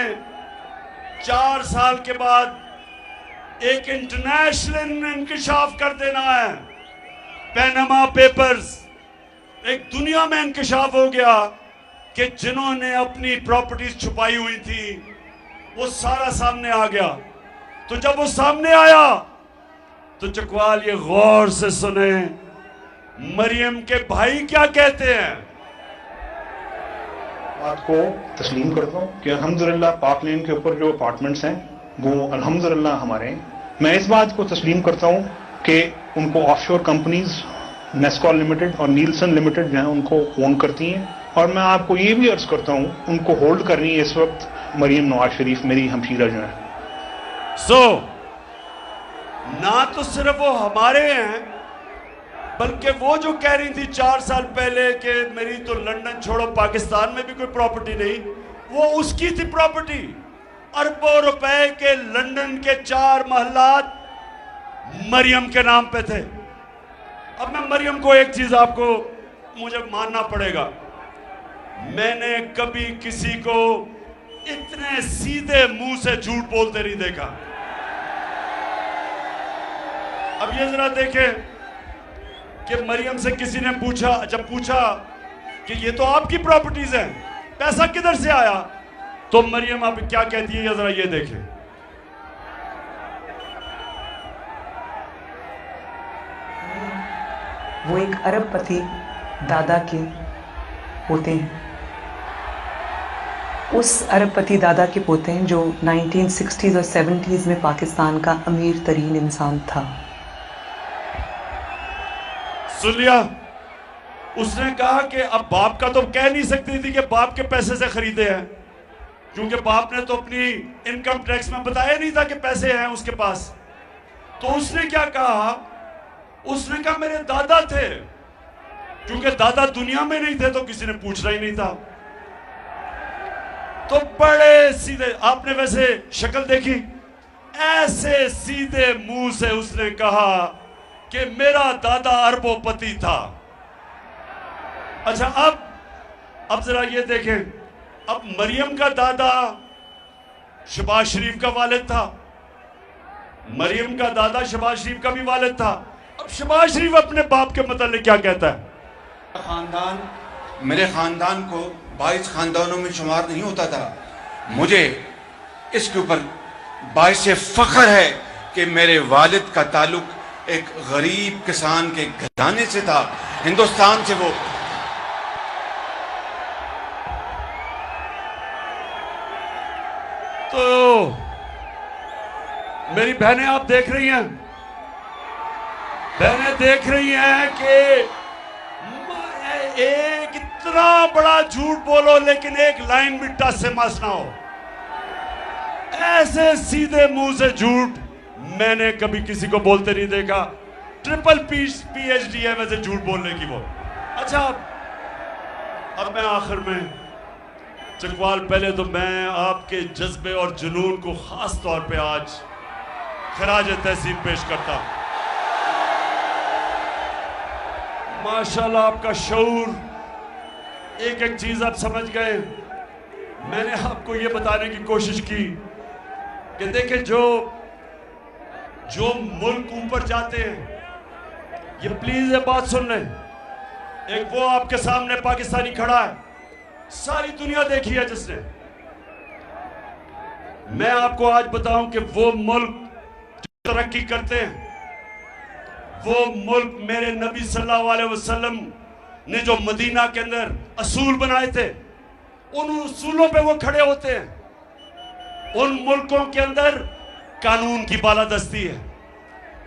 4 साल के बाद एक इंटरनेशनल इंकशाफ कर देना है। पैनामा पेपर्स, एक दुनिया में इंकशाफ हो गया कि जिन्होंने अपनी प्रॉपर्टीज छुपाई हुई थी वो सारा सामने आ गया। तो जब वो सामने आया तो चकवाल ये गौर से सुने, मरियम के भाई क्या कहते हैं। बात को तस्लीम करता हूँ कि अल्हम्दुलिल्लाह पाक लेन के ऊपर जो अपार्टमेंट्स हैं वो अल्हम्दुलिल्लाह हमारे हैं। मैं इस बात को तस्लीम करता हूँ कि उनको ऑफशोर कंपनीज नेस्कॉल लिमिटेड और नीलसन लिमिटेड जो है उनको ओन करती हैं, और मैं आपको ये भी अर्ज करता हूँ उनको होल्ड कर रही है इस वक्त मरियम नवाज शरीफ, मेरी हमशीरा जो है। ना तो सिर्फ वो हमारे हैं, बल्कि वो जो कह रही थी 4 साल पहले कि मेरी तो लंदन छोड़ो पाकिस्तान में भी कोई प्रॉपर्टी नहीं, वो उसकी थी प्रॉपर्टी। अरबों रुपए के लंदन के 4 महलात मरियम के नाम पे थे। अब मैं मरियम को एक चीज आपको मुझे मानना पड़ेगा, मैंने कभी किसी को इतने सीधे मुंह से झूठ बोलते नहीं देखा। अब ये जरा देखें कि मरियम से किसी ने पूछा, जब पूछा कि ये तो आपकी प्रॉपर्टीज हैं, पैसा किधर से आया, तो मरियम अब क्या कहती है, जरा ये देखें। वो एक अरबपति दादा के पोते हैं, उस अरबपति दादा के पोते हैं जो 1960s और 70s में पाकिस्तान का अमीर तरीन इंसान था। सुन लिया, उसने कहा कि अब बाप का तो कह नहीं सकती थी कि बाप के पैसे से खरीदे हैं, क्योंकि बाप ने तो अपनी इनकम टैक्स में बताया नहीं था कि पैसे हैं उसके पास। तो उसने क्या कहा, उसने कहा मेरे दादा थे, क्योंकि दादा दुनिया में नहीं थे तो किसी ने पूछना ही नहीं था। तो बड़े सीधे, आपने वैसे शक्ल देखी, ऐसे सीधे मुंह से उसने कहा कि मेरा दादा अरबोपति था। अच्छा, अब जरा ये देखें, अब मरियम का दादा शहबाज शरीफ का वालिद था, मरियम का दादा शहबाज शरीफ का भी वालिद था। अब शहबाज शरीफ अपने बाप के मतलब क्या कहता है, खानदान मेरे खानदान को 22 खानदानों में शुमार नहीं होता था। मुझे इसके ऊपर बाइस फख्र है कि मेरे वालिद का ताल्लुक एक गरीब किसान के घराने से था, हिंदुस्तान से। वो तो मेरी बहनें आप देख रही हैं, बहनें देख रही हैं कि एक इतना बड़ा झूठ बोलो लेकिन एक लाइन भी टस से मस ना हो। ऐसे सीधे मुंह से झूठ मैंने कभी किसी को बोलते नहीं देखा। ट्रिपल PhD है वैसे झूठ बोलने की वो। अच्छा, अब मैं आखिर में चकवाल, पहले तो मैं आपके जज्बे और जुनून को खास तौर पे आज खराज तहसीन पेश करता हूं। माशाल्लाह आपका शऊर, एक एक चीज आप समझ गए। मैंने आपको ये बताने की कोशिश की कि देखें जो मुल्क ऊपर जाते हैं, ये प्लीज ये बात सुन लें। एक वो आपके सामने पाकिस्तानी खड़ा है, सारी दुनिया देखी है जिसने। मैं आपको आज बताऊं कि वो मुल्क जो तरक्की करते हैं, वो मुल्क मेरे नबी सल्लल्लाहु अलैहि वसल्लम ने जो मदीना के अंदर असूल बनाए थे, उन उसूलों पे वो खड़े होते हैं। उन मुल्कों के अंदर कानून की बालादस्ती है,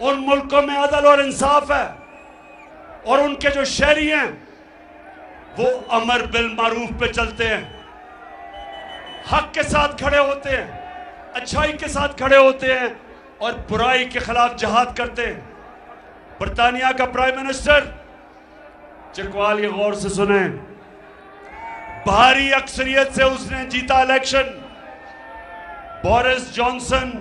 उन मुल्कों में अदल और इंसाफ है, और उनके जो शहरी हैं वो अमर बिल मारूफ पे चलते हैं, हक के साथ खड़े होते हैं, अच्छाई के साथ खड़े होते हैं और बुराई के खिलाफ जहाद करते हैं। बरतानिया का प्राइम मिनिस्टर, चकवाल ये गौर से सुने, भारी अक्सरियत से उसने जीता इलेक्शन। बोरिस जॉनसन,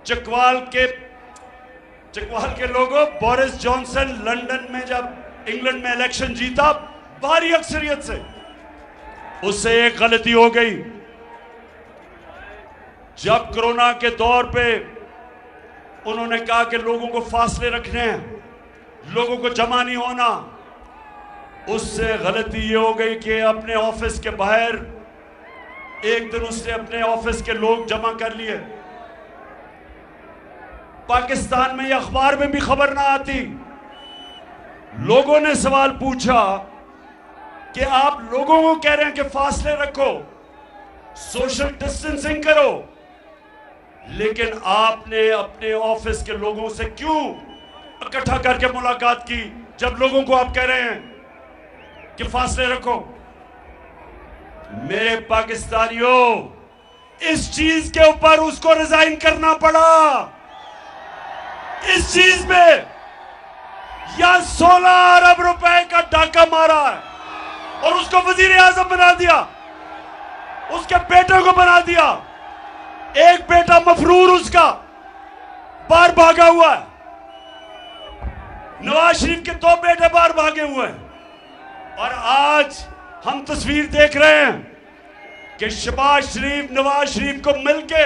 चकवाल के लोगों, बोरिस जॉनसन लंदन में जब इंग्लैंड में इलेक्शन जीता भारी अक्सरियत से, उससे एक गलती हो गई। जब कोरोना के दौर पे उन्होंने कहा कि लोगों को फासले रखने हैं, लोगों को जमा नहीं होना, उससे गलती ये हो गई कि अपने ऑफिस के बाहर एक दिन उसने अपने ऑफिस के लोग जमा कर लिए। पाकिस्तान में या अखबार में भी खबर ना आती। लोगों ने सवाल पूछा कि आप लोगों को कह रहे हैं कि फासले रखो, सोशल डिस्टेंसिंग करो, लेकिन आपने अपने ऑफिस के लोगों से क्यों इकट्ठा करके मुलाकात की जब लोगों को आप कह रहे हैं कि फासले रखो? मेरे पाकिस्तानियों, इस चीज के ऊपर उसको रिजाइन करना पड़ा। इस चीज में या 16 अरब रुपए का डाका मारा है और उसको वजीर आजम बना दिया, उसके बेटे को बना दिया। एक बेटा मफरूर उसका बाहर भागा हुआ है, नवाज शरीफ के 2 बेटे बाहर भागे हुए हैं। और आज हम तस्वीर देख रहे हैं कि शहबाज शरीफ नवाज शरीफ को मिलके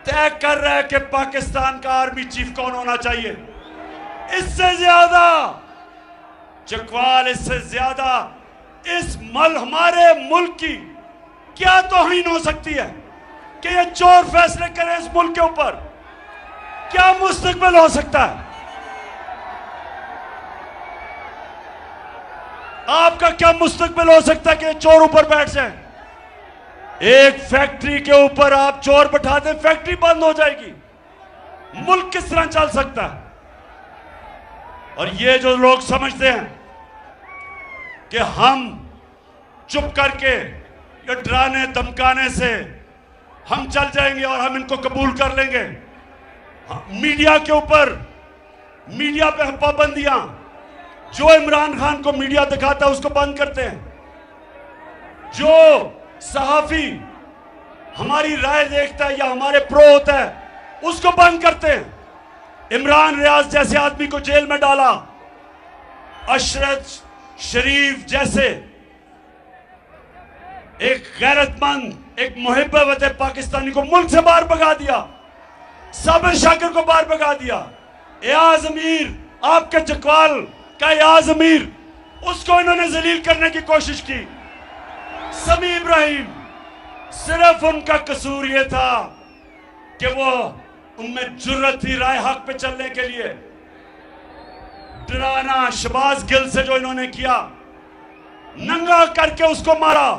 तय कर रहा है कि पाकिस्तान का आर्मी चीफ कौन होना चाहिए। इससे ज्यादा चकवाल, इससे ज्यादा इस हमारे मुल्क की क्या तौहीन हो सकती है कि ये चोर फैसले करें इस मुल्क के ऊपर? क्या मुस्तकबिल हो सकता है? आपका क्या मुस्तकबिल हो सकता है कि चोर ऊपर बैठ जाए? एक फैक्ट्री के ऊपर आप चोर बैठा दें, फैक्ट्री बंद हो जाएगी। मुल्क किस तरह चल सकता है? और ये जो लोग समझते हैं कि हम चुप करके या डराने धमकाने से हम चल जाएंगे और हम इनको कबूल कर लेंगे। मीडिया के ऊपर, मीडिया पे पाबंदियां, जो इमरान खान को मीडिया दिखाता है उसको बंद करते हैं, जो सहाफी हमारी राय देखता है या हमारे प्रो होता है उसको बंद करते हैं। इमरान रियाज जैसे आदमी को जेल में डाला, अशरफ शरीफ जैसे एक गैरतमंद, एक मुहिब वतन पाकिस्तानी को मुल्क से बाहर भगा दिया, साबिर शाकिर को बाहर भगा दिया। एयाज अमीर, आपके चकवाल का एयाज अमीर, उसको इन्होंने जलील करने की कोशिश की। समी इब्राहिम, सिर्फ उनका कसूर यह था कि वो उनमें जुर्रत थी राय हक पे चलने के लिए। डराना शहबाज गिल से जो इन्होंने किया, नंगा करके उसको मारा,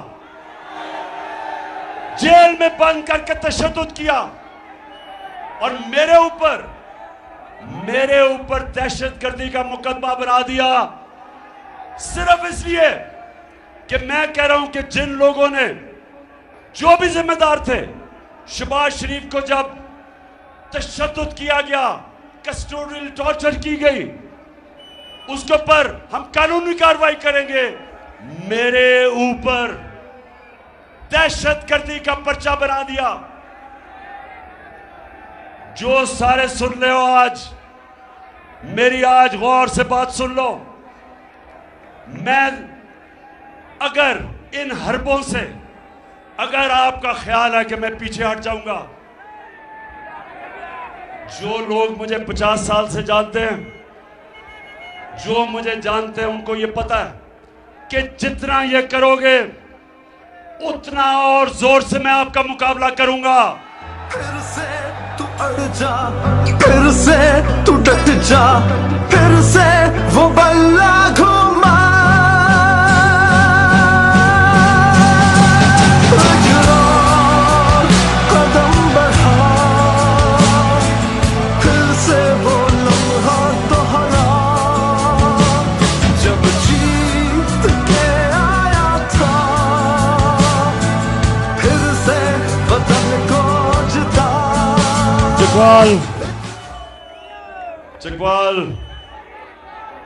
जेल में बंद करके तशद्दुद किया और मेरे ऊपर दहशतगर्दी का मुकदमा बना दिया, सिर्फ इसलिए कि मैं कह रहा हूं कि जिन लोगों ने, जो भी जिम्मेदार थे, शहबाज शरीफ को जब तशद्दुद किया गया, कस्टोडियल टॉर्चर की गई, उसके ऊपर हम कानूनी कार्रवाई करेंगे। मेरे ऊपर दहशतगर्दी का पर्चा बना दिया। जो सारे सुन ले हो, आज मेरी आज गौर से बात सुन लो। मैं अगर इन हरबों से अगर आपका ख्याल है कि मैं पीछे हट जाऊंगा, जो लोग मुझे 50 साल से जानते हैं, जो मुझे जानते हैं, उनको ये पता है कि जितना ये करोगे उतना और जोर से मैं आपका मुकाबला करूंगा। फिर से तू अड़ जा, फिर से तू डट जा, फिर से वो बल्ला घुमा। कदम बढ़ा, फिर से वो लम्हा दोहरा, जब जीत के आया था, फिर से वतन को जिता। चकवाल,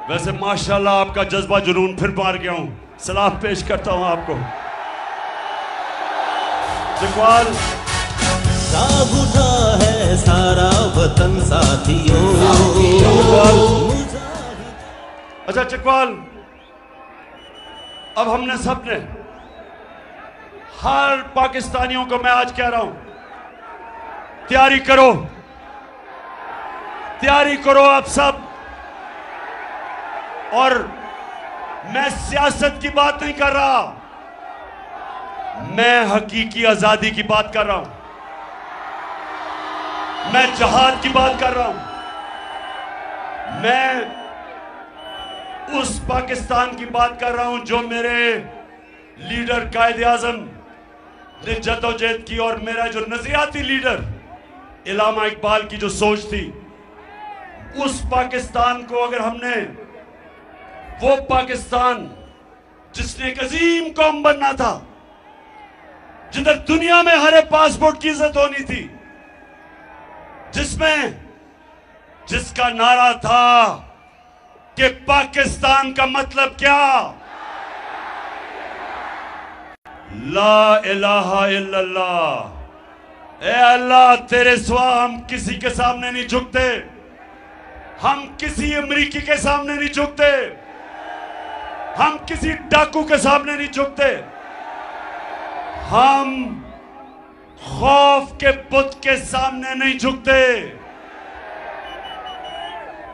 वैसे माशाल्लाह आपका जज्बा जुनून फिर मार गया हूं। सलाम पेश करता हूं आपको। चकवाल, साब उठा है सारा वतन साथियों। अच्छा चकवाल, अब हमने सबने, हर पाकिस्तानियों को मैं आज कह रहा हूं, तैयारी करो, तैयारी करो आप सब। और मैं सियासत की बात नहीं कर रहा, मैं हकीकी आजादी की बात कर रहा हूं, मैं जहाद की बात कर रहा हूं, मैं उस पाकिस्तान की बात कर रहा हूं जो मेरे लीडर कायदे आजम ने जद्दोजहद की, और मेरा जो नजरियाती लीडर इलामा इकबाल की जो सोच थी, उस पाकिस्तान को अगर हमने, वो पाकिस्तान जिसने एक अजीम कौम बनना था, जिधर दुनिया में हर पासपोर्ट की इज्जत होनी थी, जिसका नारा था कि पाकिस्तान का मतलब क्या, ला इलाहा इल्लल्लाह, ए अल्लाह तेरे सिवा हम किसी के सामने नहीं झुकते, हम किसी अमरीकी के सामने नहीं झुकते, हम किसी डाकू के सामने नहीं झुकते, हम खौफ के बुत के सामने नहीं झुकते।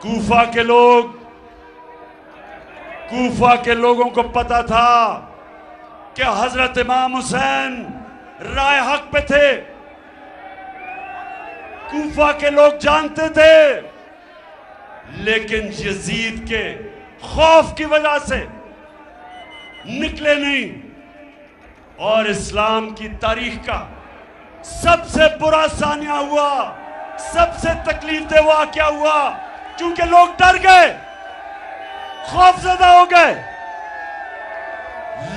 कूफा के लोगों को पता था कि हजरत इमाम हुसैन राय हक पे थे। कूफा के लोग जानते थे, लेकिन यजीद के खौफ की वजह से निकले नहीं। और इस्लाम की तारीख का सबसे बुरा सानिया हुआ, सबसे तकलीफदेह वाक़या हुआ, क्योंकि लोग डर गए, खौफजदा हो गए,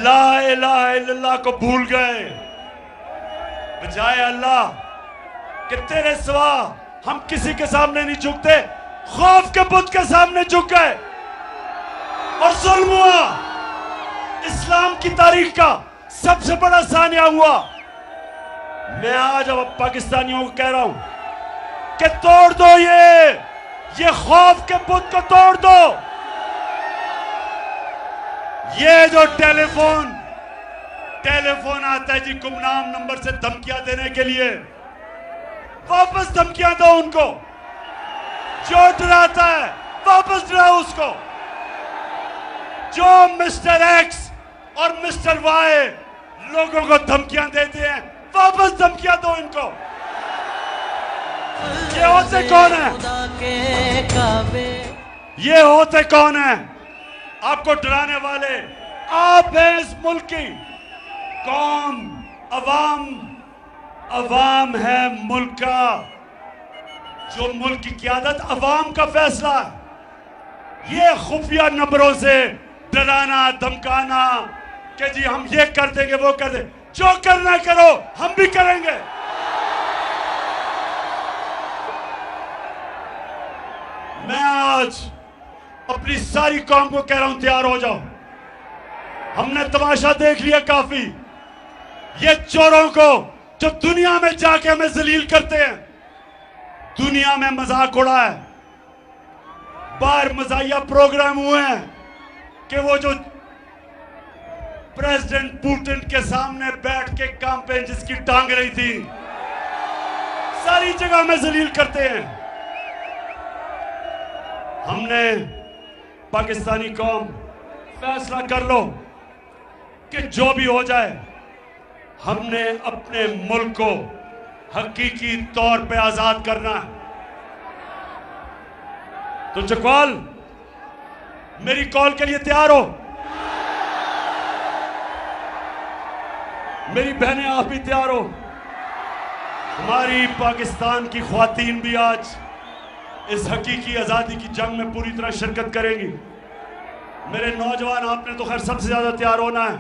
ला इलाहा इल्लल्लाह को भूल गए। बजाय अल्लाह कि तेरे सिवा हम किसी के सामने नहीं झुकते, खौफ के बुत के सामने झुक गए और जुल्म हुआ। इस्लाम की तारीख का सबसे बड़ा सानिया हुआ। मैं आज अब पाकिस्तानियों को कह रहा हूं कि तोड़ दो ये खौफ के बुत को तोड़ दो। ये जो टेलीफोन आता है जी गुमनाम नंबर से धमकियां देने के लिए, वापस धमकियां दो उनको। जो डराता है वापस डराओ उसको। जो मिस्टर एक्स और मिस्टर वाई लोगों को धमकियां देते हैं, वापस धमकियां दो इनको। ये होते कौन है? ये होते कौन है? आपको डराने वाले आप हैं। इस मुल्क की कौम, अवाम, अवाम है मुल्क का, जो मुल्क की क़यादत अवाम का फैसला है। ये खुफिया नंबरों से डराना धमकाना कि जी हम ये कर देंगे वो कर देंगे, जो करना करो हम भी करेंगे। मैं आज अपनी सारी कौम को कह रहा हूं, तैयार हो जाओ। हमने तमाशा देख लिया काफी। ये चोरों को जो दुनिया में जाके हमें जलील करते हैं, दुनिया में मजाक उड़ा है। बाहर मजाहिया प्रोग्राम हुए हैं कि वो जो प्रेसिडेंट पुतिन के सामने बैठ के कैंपेन जिसकी टांग रही थी, सारी जगह में जलील करते हैं। हमने पाकिस्तानी कौम फैसला कर लो कि जो भी हो जाए, हमने अपने मुल्क को हकीकी तौर पे आजाद करना है। तो चकवाल, मेरी कॉल के लिए तैयार हो? मेरी बहनें, आप भी तैयार हो? हमारी पाकिस्तान की ख्वातीन भी आज इस हकीकी आजादी की जंग में पूरी तरह शिरकत करेंगी। मेरे नौजवान, आपने तो खैर सबसे ज्यादा तैयार होना है,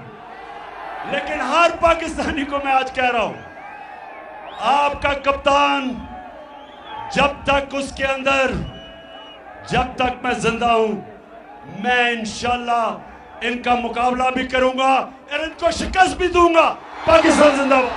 लेकिन हर पाकिस्तानी को मैं आज कह रहा हूं, आपका कप्तान जब तक उसके अंदर, जब तक मैं जिंदा हूं, मैं इंशाल्लाह इनका मुकाबला भी करूंगा और इनको शिकस्त भी दूंगा। पाकिस्तान जिंदाबाद।